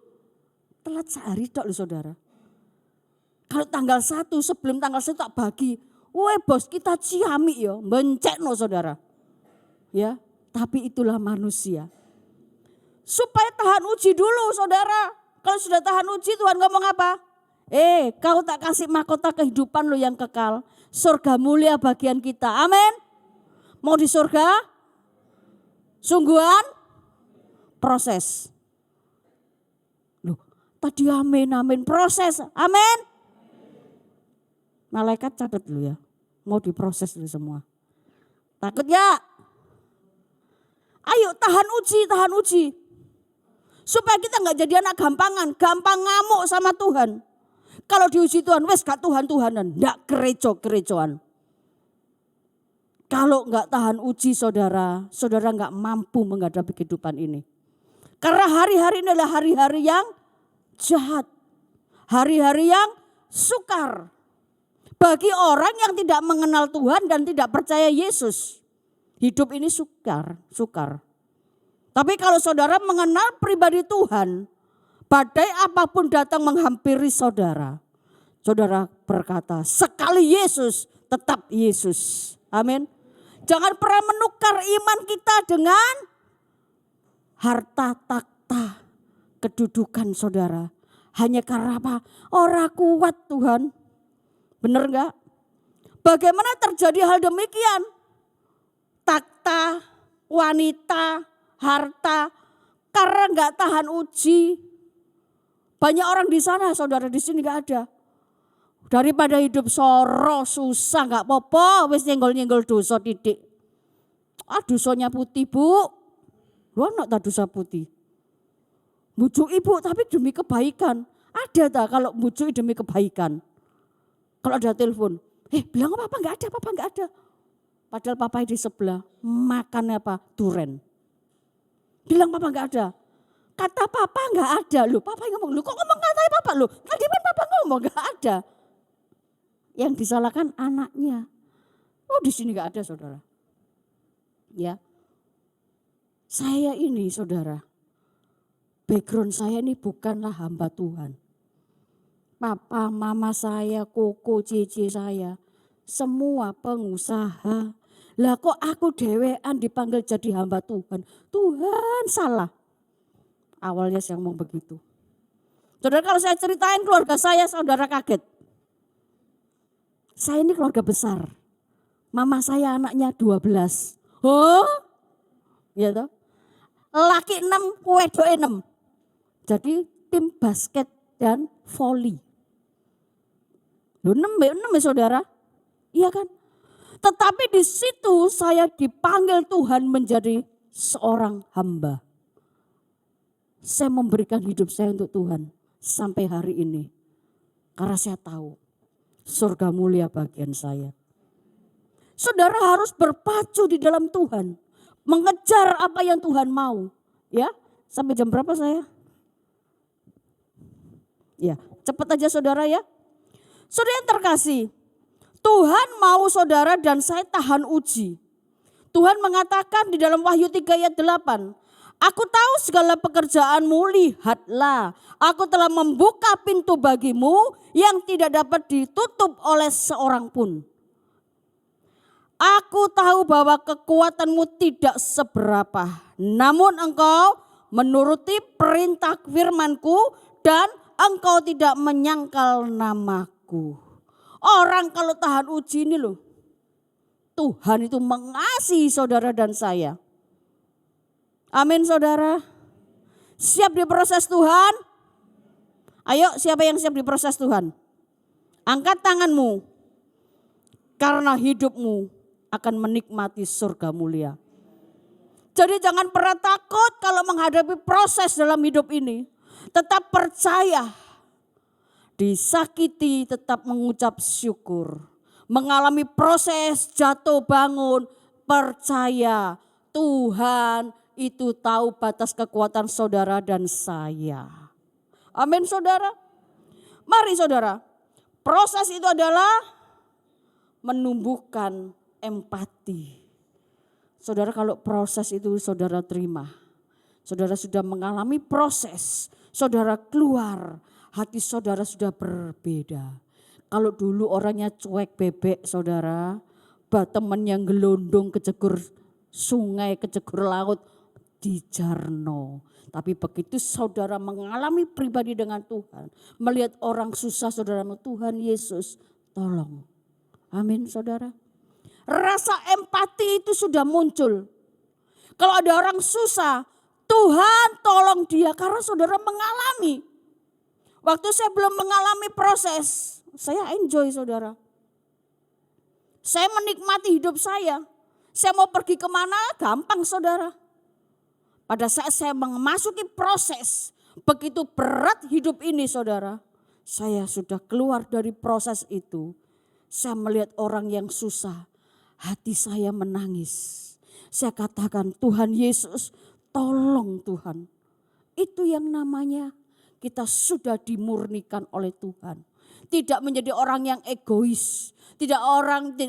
telat sehari tok loh saudara. Kalau tanggal 1 sebelum tanggal 1 tak bagi, bos kita ciamik yo, bencek no saudara. Ya, tapi itulah manusia. Supaya tahan uji dulu saudara. Kalau sudah tahan uji Tuhan ngomong apa? Kau tak kasih mahkota kehidupan lo yang kekal. Surga mulia bagian kita. Amin. Mau di surga? Sungguhan? Proses. Loh, tadi amin. Proses. Amin. Malaikat catat dulu ya. Mau diproses dulu semua. Takut ya? Ayo tahan uji. Supaya kita gak jadi anak gampangan. Gampang ngamuk sama Tuhan. Kalau diuji Tuhan, wes gak Tuhan-Tuhanan. Gak gerejo-gerejoan. Kalau gak tahan uji saudara gak mampu menghadapi kehidupan ini. Karena hari-hari ini adalah hari-hari yang jahat. Hari-hari yang sukar. Bagi orang yang tidak mengenal Tuhan dan tidak percaya Yesus. Hidup ini sukar. Tapi kalau saudara mengenal pribadi Tuhan, badai apapun datang menghampiri saudara. Saudara berkata, sekali Yesus, tetap Yesus. Amin. Jangan pernah menukar iman kita dengan harta takhta kedudukan saudara. Hanya karena apa? Orang kuat Tuhan. Benar enggak? Bagaimana terjadi hal demikian? Takhta, wanita, harta, karena enggak tahan uji. Banyak orang di sana, saudara di sini enggak ada. Daripada hidup soro, susah, enggak apa-apa, wis nyenggol-nyenggol dosa titik. Dosanya putih bu, lu anak tak dosa putih. Bujuk ibu tapi demi kebaikan. Ada tak kalau bujuk demi kebaikan? Kalau ada telepon, bilang apa enggak ada. Padahal papa di sebelah makan apa? Duren. Bilang papa enggak ada. Kata papa nggak ada loh. Papa ngomong, loh kok ngomong katanya papa loh. Tadi kan papa ngomong nggak ada. Yang disalahkan anaknya. Oh di sini nggak ada saudara. Ya, saya ini saudara, background saya ini bukanlah hamba Tuhan. Papa, mama saya, koko, cici saya, semua pengusaha. Lah kok aku dewean dipanggil jadi hamba Tuhan. Tuhan salah. Awalnya saya ngomong begitu. Saudara kalau saya ceritain keluarga saya, saudara kaget. Saya ini keluarga besar. Mama saya anaknya 12. Oh, ya toh. Laki 6, wedok 6. Jadi tim basket dan voli. Loh 6 ya saudara? Iya kan? Tetapi di situ saya dipanggil Tuhan menjadi seorang hamba. Saya memberikan hidup saya untuk Tuhan sampai hari ini. Karena saya tahu surga mulia bagian saya. Saudara harus berpacu di dalam Tuhan. Mengejar apa yang Tuhan mau. Ya, sampai jam berapa saya? Ya, cepat aja saudara ya. Saudara yang terkasih, Tuhan mau saudara dan saya tahan uji. Tuhan mengatakan di dalam Wahyu 3 ayat 8. Aku tahu segala pekerjaanmu, lihatlah. Aku telah membuka pintu bagimu yang tidak dapat ditutup oleh seorang pun. Aku tahu bahwa kekuatanmu tidak seberapa. Namun engkau menuruti perintah firmanku dan engkau tidak menyangkal namaku. Orang kalau tahan uji ini loh. Tuhan itu mengasihi saudara dan saya. Amin saudara. Siap diproses Tuhan? Ayo siapa yang siap diproses Tuhan? Angkat tanganmu. Karena hidupmu akan menikmati surga mulia. Jadi jangan pernah takut kalau menghadapi proses dalam hidup ini. Tetap percaya. Disakiti tetap mengucap syukur. Mengalami proses jatuh bangun. Percaya Tuhan itu tahu batas kekuatan saudara dan saya. Amin saudara. Mari saudara. Proses itu adalah menumbuhkan empati. Saudara kalau proses itu saudara terima. Saudara sudah mengalami proses. Saudara keluar. Hati saudara sudah berbeda. Kalau dulu orangnya cuek bebek saudara. Temen yang gelondong kecegur sungai, kecegur laut. Dijarno. Tapi begitu saudara mengalami pribadi dengan Tuhan. Melihat orang susah saudara, Tuhan Yesus tolong. Amin saudara. Rasa empati itu sudah muncul. Kalau ada orang susah, Tuhan tolong dia karena saudara mengalami. Waktu saya belum mengalami proses, saya enjoy saudara. Saya menikmati hidup saya. Saya mau pergi kemana gampang saudara. Pada saat saya memasuki proses, begitu berat hidup ini saudara. Saya sudah keluar dari proses itu. Saya melihat orang yang susah. Hati saya menangis. Saya katakan Tuhan Yesus tolong Tuhan. Itu yang namanya kita sudah dimurnikan oleh Tuhan. Tidak menjadi orang yang egois. Tidak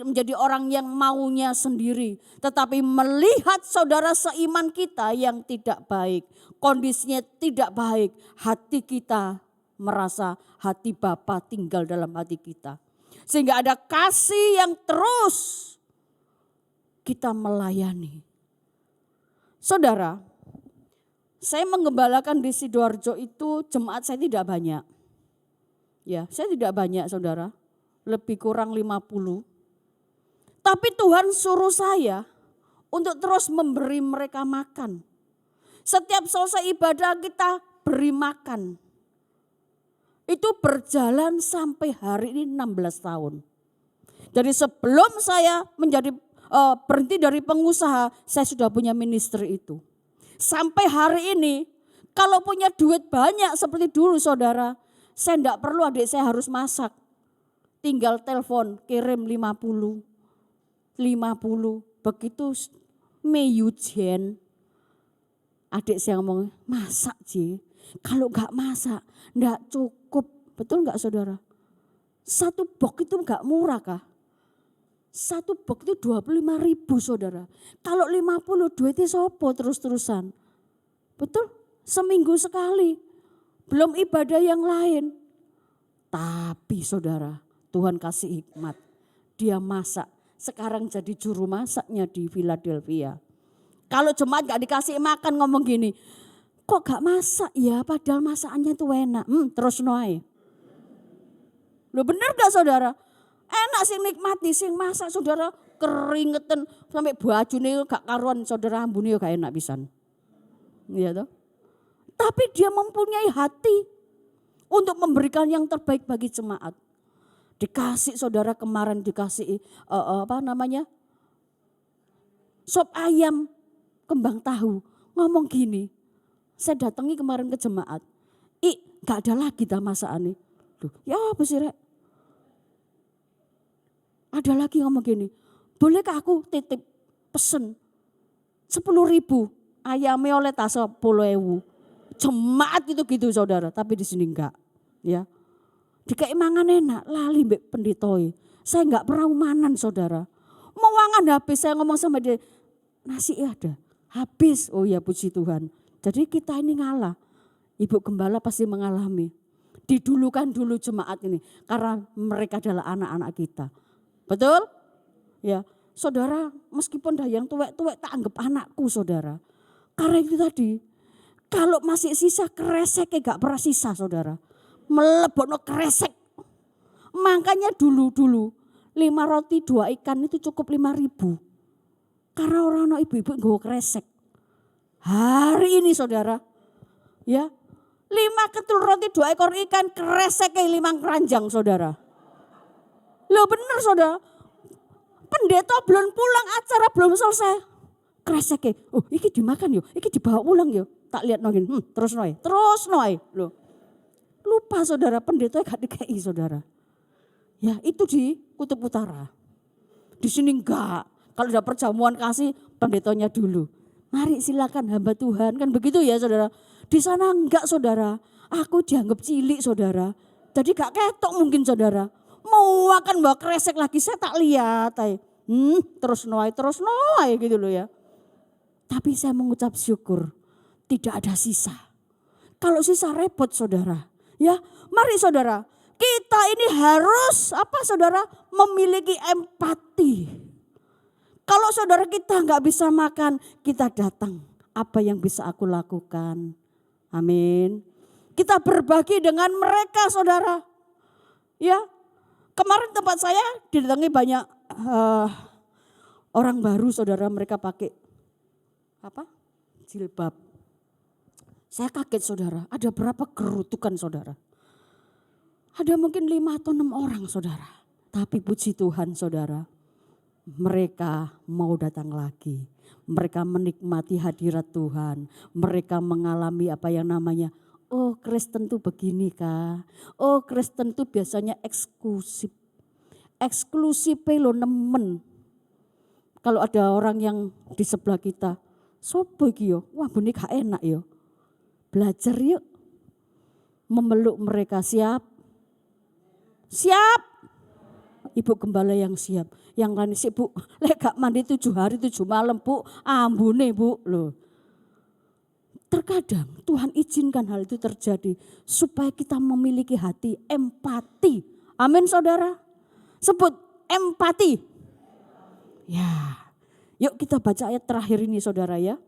menjadi orang yang maunya sendiri. Tetapi melihat saudara seiman kita yang tidak baik. Kondisinya tidak baik. Hati kita merasa hati Bapa tinggal dalam hati kita. Sehingga ada kasih yang terus kita melayani. Saudara, saya menggembalakan di Sidoarjo itu jemaat saya tidak banyak. Ya, saya tidak banyak saudara, lebih kurang 50. Tapi Tuhan suruh saya untuk terus memberi mereka makan. Setiap selesai ibadah kita beri makan. Itu berjalan sampai hari ini 16 tahun. Jadi sebelum saya berhenti dari pengusaha, saya sudah punya ministry itu. Sampai hari ini, kalau punya duit banyak seperti dulu saudara, saya tidak perlu adik saya harus masak. Tinggal telepon, kirim 50. Begitu Mei Yujen, Adik saya ngomong, masak Ji. Kalau gak masak, gak cukup. Betul gak saudara? Satu box itu gak murah kah? Satu box itu 25.000 saudara. Kalau 50 duitnya sopo terus-terusan. Betul? Seminggu sekali. Belum ibadah yang lain. Tapi saudara, Tuhan kasih hikmat. Dia masak. Sekarang jadi juru masaknya di Philadelphia. Kalau jemaat gak dikasih makan ngomong gini. Kok gak masak ya padahal masakannya itu enak. Terus noai. Loh bener gak saudara? Enak sing nikmati, sing masak saudara keringetan sampai bajune gak karuan saudara ambune gak enak pisan. Iya toh? Tapi dia mempunyai hati untuk memberikan yang terbaik bagi jemaat. Dikasih saudara kemarin dikasih sop ayam kembang tahu. Ngomong gini, saya datangi kemarin ke jemaat. Gak ada lagi dah masakan nih. Ya apa sih Rek? Ada lagi ngomong gini, bolehkah aku titip pesen 10.000 ayamnya oleh tas 10.000. Jemaat itu gitu saudara, tapi di sini enggak. Ya, dikai mangan enak, lali mbek pendetoi. Saya enggak pernah umanan saudara. Mau mangan habis, saya ngomong sama dia, nasi ada, habis. Oh ya puji Tuhan. Jadi kita ini ngalah. Ibu Gembala pasti mengalami. Didulukan dulu jemaat ini, karena mereka adalah anak-anak kita. Betul? Ya, saudara meskipun dah yang tuwek-tuwek tak anggap anakku saudara. Karena itu tadi, kalau masih sisa kresek gak pernah sisa saudara. Melebokno kresek. Makanya dulu 5 roti 2 ikan itu cukup 5.000. Karena orang ibu-ibu nggawa kresek. Hari ini saudara, ya 5 ketul roti 2 ekor ikan kreseknya 5 keranjang saudara. Loh bener saudara, pendeta belum pulang acara belum selesai. Kreseknya, oh iki dimakan yuk, iki dibawa pulang yuk. Tak lihat nongin, terus noy. Loh, lupa saudara pendeta gak dikei saudara. Ya itu di Kutub Utara. Di sini enggak, kalau ada perjamuan kasih pendetanya dulu. Mari silakan hamba Tuhan, kan begitu ya saudara. Di sana enggak saudara, aku dianggap cilik saudara. Jadi gak ketok mungkin saudara. Mau akan bawa kresek lagi saya tak lihat. Terus noai gitu loh ya. Tapi saya mengucap syukur tidak ada sisa. Kalau sisa repot saudara. Ya mari saudara, kita ini harus apa saudara? Memiliki empati. Kalau saudara kita nggak bisa makan, kita datang. Apa yang bisa aku lakukan? Amin. Kita berbagi dengan mereka saudara. Ya, kemarin tempat saya didatangi banyak orang baru saudara, mereka pakai apa? Jilbab. Saya kaget saudara, ada berapa kerutukan saudara? Ada mungkin 5 atau 6 orang saudara. Tapi puji Tuhan saudara, mereka mau datang lagi. Mereka menikmati hadirat Tuhan. Mereka mengalami apa yang namanya, oh Kristen tuh begini kah? Oh Kristen tuh biasanya eksklusif. Eksklusif lo nemen. Kalau ada orang yang di sebelah kita, sopo iki yo? Wah bunyi gak enak yo. Belajar yuk. Memeluk mereka, siap? Siap. Ibu Gembala yang siap. Yang lain sih Bu, lek gak mandi 7 hari 7 malam Bu, ambune Bu loh. Terkadang Tuhan izinkan hal itu terjadi supaya kita memiliki hati empati. Amin saudara. Sebut empati. Ya, yuk kita baca ayat terakhir ini saudara ya.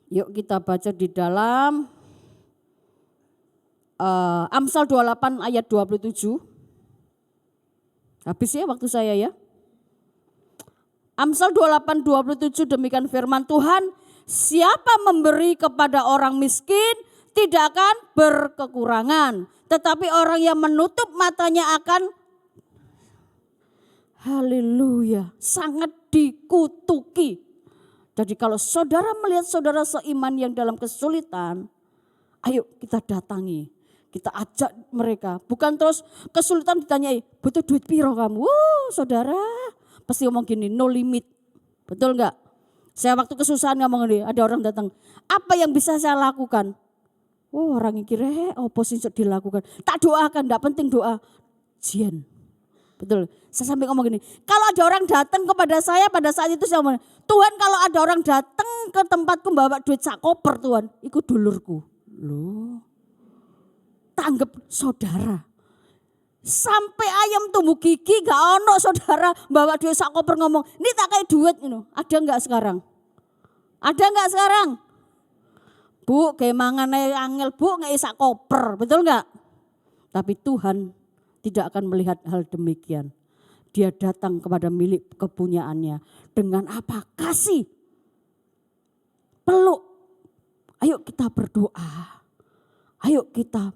Yuk kita baca di dalam Amsal 28 ayat 27. Habis ya waktu saya ya. Amsal 28, 27 demikian firman Tuhan. Siapa memberi kepada orang miskin tidak akan berkekurangan. Tetapi orang yang menutup matanya akan haleluya, sangat dikutuki. Jadi kalau saudara melihat saudara seiman yang dalam kesulitan, ayo kita datangi, kita ajak mereka. Bukan terus kesulitan ditanyai, butuh duit piro kamu? Saudara pasti ngomong gini, no limit. Betul enggak? Saya waktu kesusahan ngomong ini, ada orang datang, apa yang bisa saya lakukan? Oh, orang yang kira apa sih yang dilakukan? Tak doakan, enggak penting doa. Jian. Betul. Saya sampai ngomong gini, kalau ada orang datang kepada saya pada saat itu saya ngomong, Tuhan kalau ada orang datang ke tempatku bawa duit sak koper Tuhan, ikut dulurku. Loh, tanggap saudara. Sampai ayam tumbuh gigi gak ono saudara bawa duit sak koper ngomong, ini tak kayak duit ini. Ada enggak sekarang? Ada enggak sekarang? Bu, kayak mangannya angel bu nggak sak koper, betul enggak? Tapi Tuhan tidak akan melihat hal demikian. Dia datang kepada milik kepunyaannya dengan apa? Kasih. Peluk. Ayo kita berdoa. Ayo kita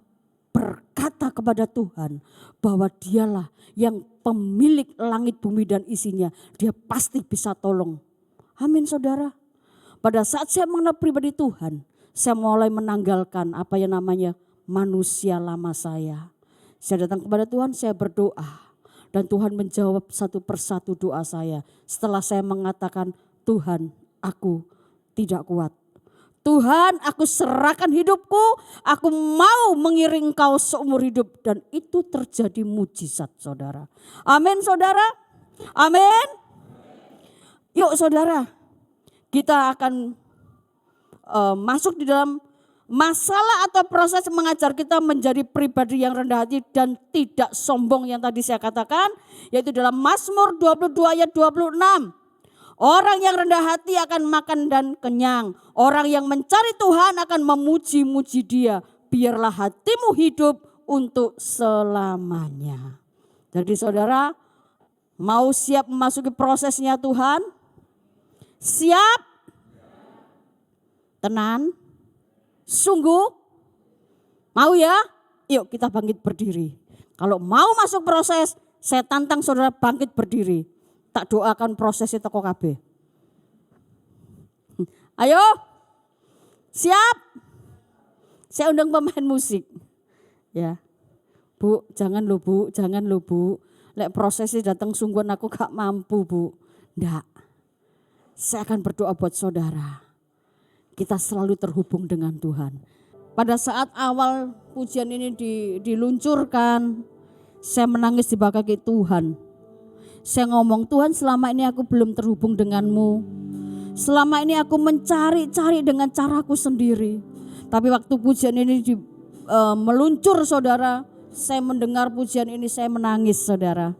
berkata kepada Tuhan bahwa dialah yang pemilik langit bumi dan isinya. Dia pasti bisa tolong. Amin saudara. Pada saat saya mengenal pribadi Tuhan, saya mulai menanggalkan apa yang namanya manusia lama saya. Saya datang kepada Tuhan, saya berdoa. Dan Tuhan menjawab satu persatu doa saya. Setelah saya mengatakan, Tuhan aku tidak kuat. Tuhan aku serahkan hidupku, aku mau mengiring Kau seumur hidup. Dan itu terjadi mujizat saudara. Amin saudara, amin. Yuk saudara, kita akan masuk di dalam masalah atau proses mengajar kita menjadi pribadi yang rendah hati dan tidak sombong yang tadi saya katakan. Yaitu dalam Mazmur 22 ayat 26. Orang yang rendah hati akan makan dan kenyang. Orang yang mencari Tuhan akan memuji-muji Dia. Biarlah hatimu hidup untuk selamanya. Jadi saudara, mau siap memasuki prosesnya Tuhan? Siap? Tenan? Sungguh? Mau ya? Yuk kita bangkit berdiri. Kalau mau masuk proses, saya tantang saudara bangkit berdiri. Tak doakan prosesnya toko KB. Ayo, siap? Saya undang pemain musik. Ya, Bu, jangan lo Bu, jangan lo Bu. Lek prosesnya datang sungguhan aku gak mampu Bu. Ndak, saya akan berdoa buat saudara. Kita selalu terhubung dengan Tuhan. Pada saat awal pujian ini diluncurkan, saya menangis di kaki Tuhan. Saya ngomong, Tuhan selama ini aku belum terhubung denganmu. Selama ini aku mencari-cari dengan caraku sendiri. Tapi waktu pujian ini meluncur saudara, saya mendengar pujian ini saya menangis saudara.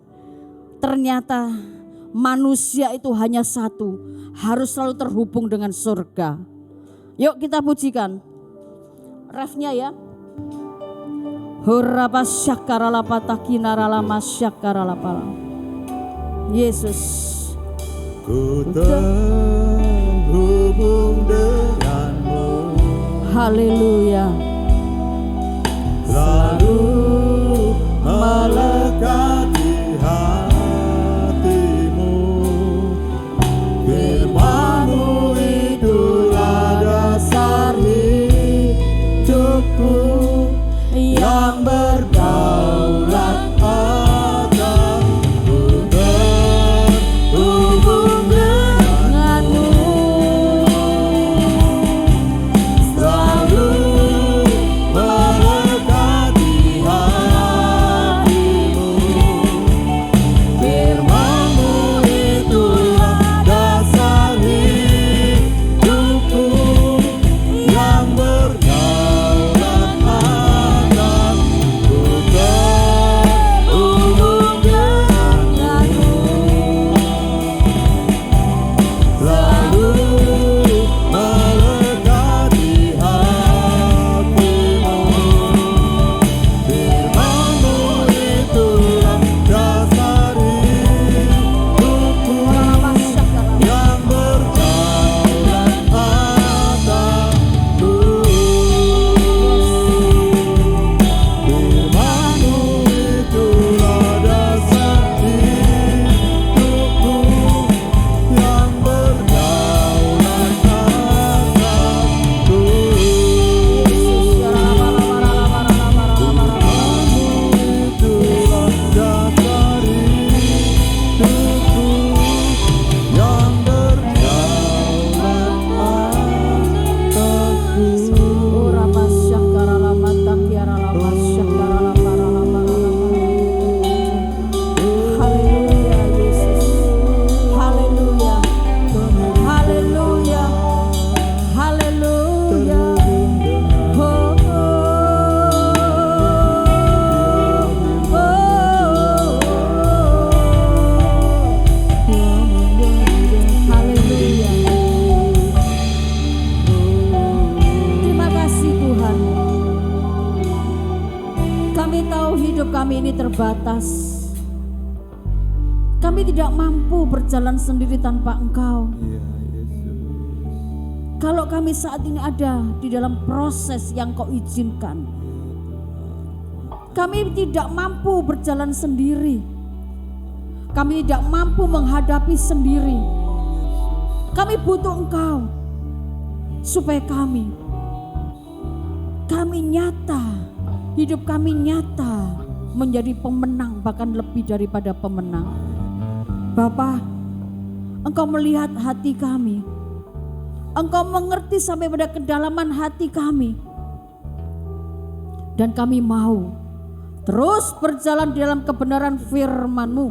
Ternyata manusia itu hanya satu, harus selalu terhubung dengan surga. Yuk kita pujikan. Refnya ya. Hurraba syakarala patakinarala masyakarala pala. Yesus. Ku terhubung denganmu. Haleluya. Selalu melekat di hatimu. Firman-Mu itulah dasar hidupku yang berdaulat akan ku terhubung denganmu. Selalu hidup kami ini terbatas. Kami tidak mampu berjalan sendiri tanpa Engkau. Iya, Yesus. Kalau kami saat ini ada di dalam proses yang Kau izinkan, kami tidak mampu berjalan sendiri. Kami tidak mampu menghadapi sendiri. Kami butuh Engkau supaya kami nyata, hidup kami nyata menjadi pemenang, bahkan lebih daripada pemenang. Bapa, Engkau melihat hati kami. Engkau mengerti sampai pada kedalaman hati kami. Dan kami mau terus berjalan di dalam kebenaran firman-Mu.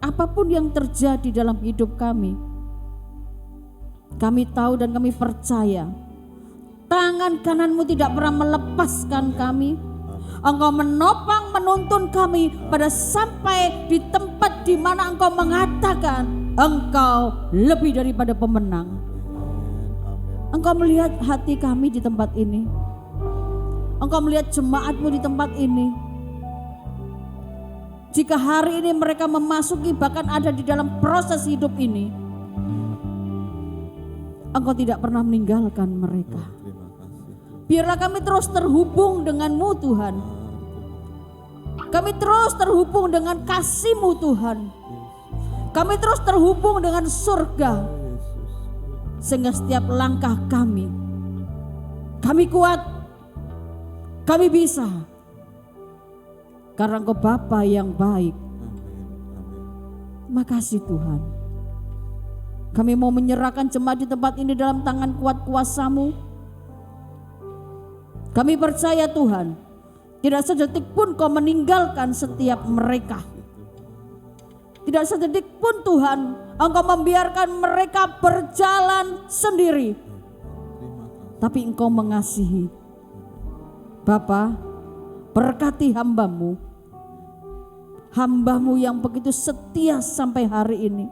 Apapun yang terjadi dalam hidup kami tahu dan kami percaya tangan kanan-Mu tidak pernah melepaskan kami. Engkau menopang, menuntun kami pada sampai di tempat di mana Engkau mengatakan Engkau lebih daripada pemenang. Engkau melihat hati kami di tempat ini. Engkau melihat jemaat-Mu di tempat ini. Jika hari ini mereka memasuki, bahkan ada di dalam proses hidup ini, Engkau tidak pernah meninggalkan mereka. Terima kasih. Biarlah kami terus terhubung dengan-Mu Tuhan. Kami terus terhubung dengan kasih-Mu Tuhan. Kami terus terhubung dengan surga. Sehingga setiap langkah kami kuat, kami bisa. Karena Engkau Bapa yang baik. Makasih Tuhan. Kami mau menyerahkan jemaat di tempat ini dalam tangan kuat kuasa-Mu. Kami percaya Tuhan, tidak sedetik pun Kau meninggalkan setiap mereka. Tidak sedetik pun Tuhan, Engkau membiarkan mereka berjalan sendiri. Tapi Engkau mengasihi. Bapa, berkati hamba-Mu. Hamba-Mu yang begitu setia sampai hari ini.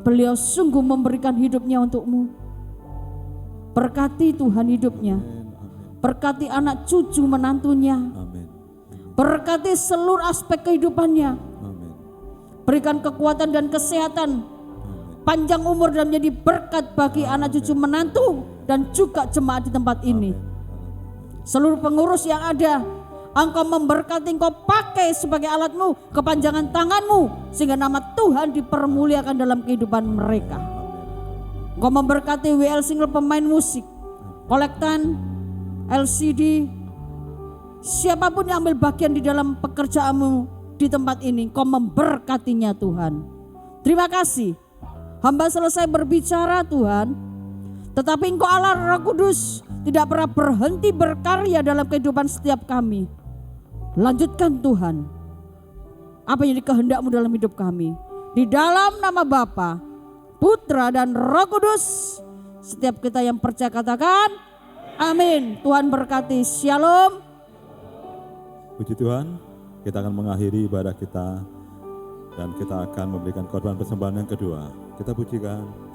Beliau sungguh memberikan hidupnya untuk-Mu. Berkati Tuhan hidupnya. Berkati anak cucu menantunya. Amin. Berkati seluruh aspek kehidupannya. Amin. Berikan kekuatan dan kesehatan. Panjang umur dan menjadi berkat bagi anak cucu menantu. Dan juga jemaat di tempat ini. Seluruh pengurus yang ada, Engkau memberkati, Engkau pakai sebagai alat-Mu, kepanjangan tangan-Mu, sehingga nama Tuhan dipermuliakan dalam kehidupan mereka. Engkau memberkati WL Single pemain musik, kolektan, LCD, siapapun yang ambil bagian di dalam pekerjaan-Mu di tempat ini, Engkau memberkatinya Tuhan. Terima kasih. Hamba selesai berbicara Tuhan, tetapi Engkau Allah Roh Kudus tidak pernah berhenti berkarya dalam kehidupan setiap kami. Lanjutkan Tuhan apa yang dikehendak-Mu dalam hidup kami. Di dalam nama Bapa, Putra dan Roh Kudus, setiap kita yang percaya katakan amin. Tuhan berkati. Shalom. Puji Tuhan, kita akan mengakhiri ibadah kita dan kita akan memberikan korban persembahan yang kedua. Kita pujikan.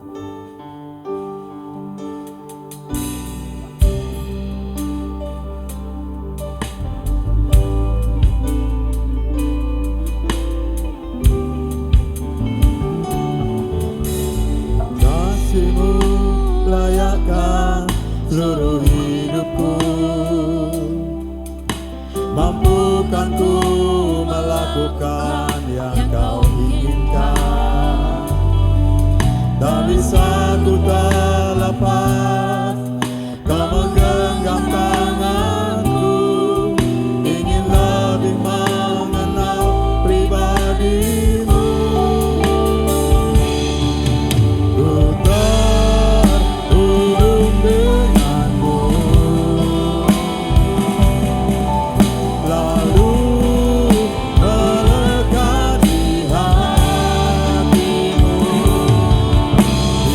Layakkan seluruh hidupku, mampukan ku melakukan yang Kau inginkan. Tak bisa ku terlepas, Kau menggenggam tanganku, ingin lebih mengenal pribadi-Mu.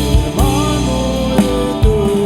Firman-Mu itu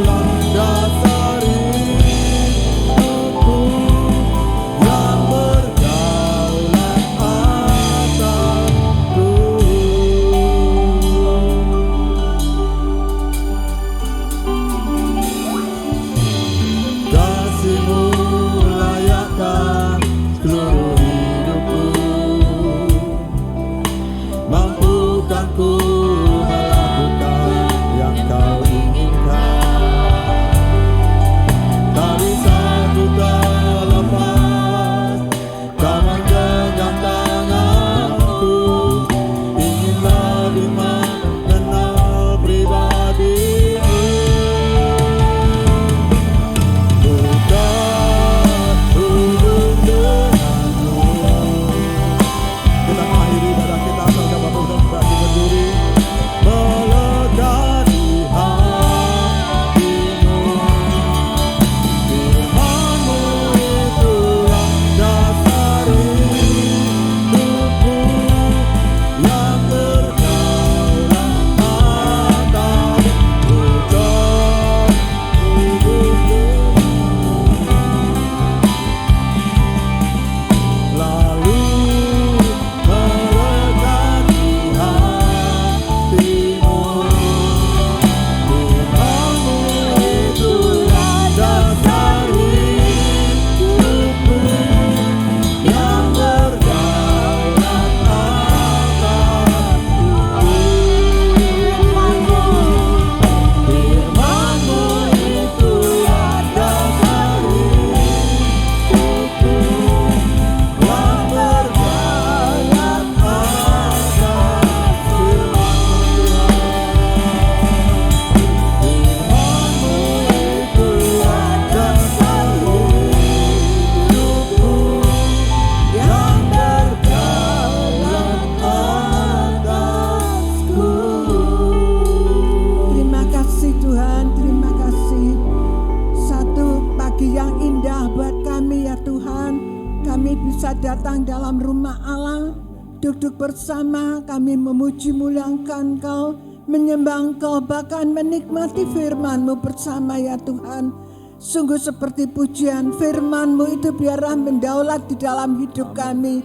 dalam rumah Allah, duduk bersama kami memuji muliakan Engkau, menyembah Engkau, bahkan menikmati firman-Mu bersama ya Tuhan. Sungguh seperti pujian, firman-Mu itu biarlah mendaulat di dalam hidup kami.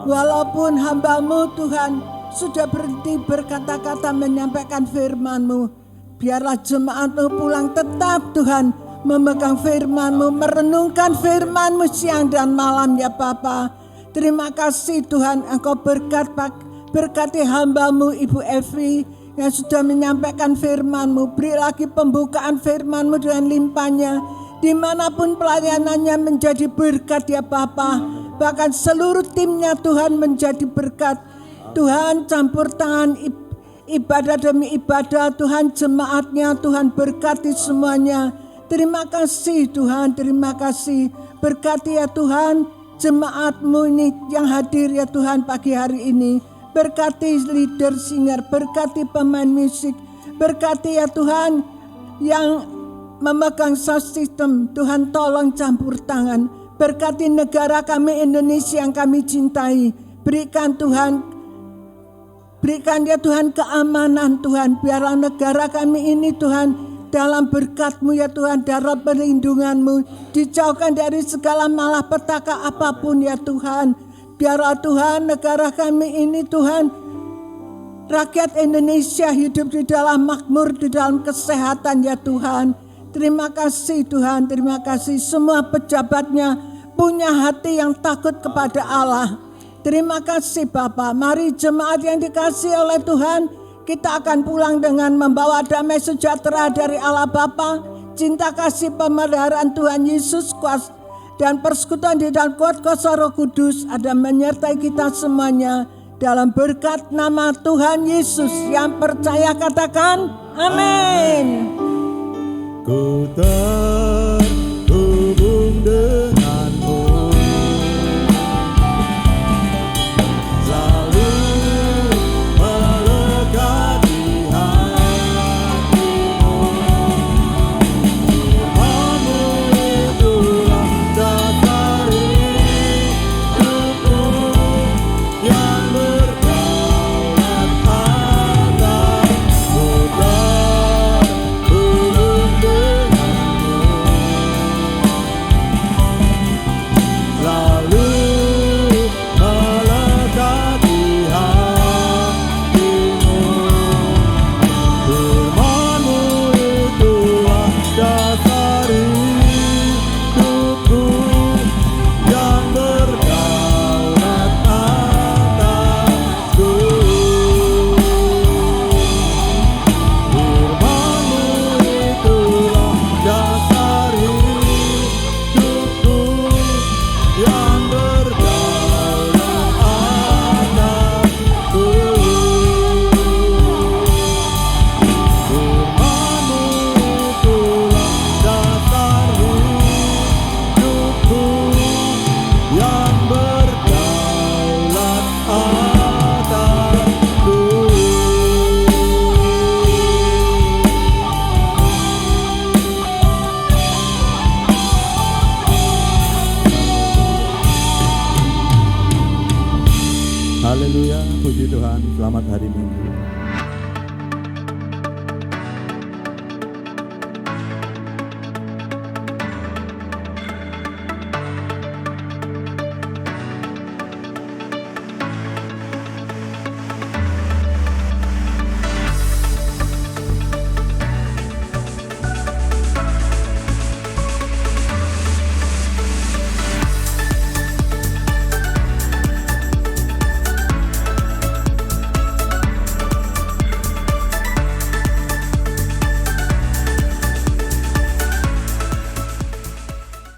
Walaupun hamba-Mu Tuhan sudah berhenti berkata-kata menyampaikan firman-Mu, biarlah jemaat-Mu pulang tetap Tuhan memegang firman-Mu, merenungkan firman-Mu siang dan malam ya Bapa. Terima kasih Tuhan, Engkau berkati hamba-Mu Ibu Evi yang sudah menyampaikan firman-Mu. Beri lagi pembukaan firman-Mu dengan limpahnya, dimanapun pelayanannya menjadi berkat ya Bapa. Bahkan seluruh timnya Tuhan menjadi berkat. Tuhan campur tangan ibadah demi ibadah, Tuhan jemaatnya Tuhan berkati semuanya. Terima kasih Tuhan, terima kasih. Berkati ya Tuhan jemaat-Mu ini yang hadir ya Tuhan pagi hari ini. Berkati leader singer, berkati pemain musik, berkati ya Tuhan yang memegang sound system. Tuhan tolong campur tangan. Berkati negara kami Indonesia yang kami cintai. Berikan ya Tuhan keamanan Tuhan. Biarlah negara kami ini Tuhan dalam berkat-Mu ya Tuhan, dalam perlindungan-Mu, dijauhkan dari segala malapetaka apapun ya Tuhan. Biarlah Tuhan negara kami ini Tuhan, rakyat Indonesia hidup di dalam makmur, di dalam kesehatan ya Tuhan. Terima kasih Tuhan, terima kasih. Semua pejabatnya punya hati yang takut kepada Allah. Terima kasih Bapa. Mari jemaat yang dikasihi oleh Tuhan, kita akan pulang dengan membawa damai sejahtera dari Allah Bapa, cinta kasih pemeliharaan Tuhan Yesus dan persekutuan di dalam kuat kuasa Roh Kudus ada menyertai kita semuanya. Dalam berkat nama Tuhan Yesus yang percaya katakan amin. Ku terhubung denganmu, selalu melekat di hatimu. Firman-Mu itulah dasar hidupku yang berdaulat atas. Ku terhubung Haleluya, puji Tuhan, selamat hari Minggu.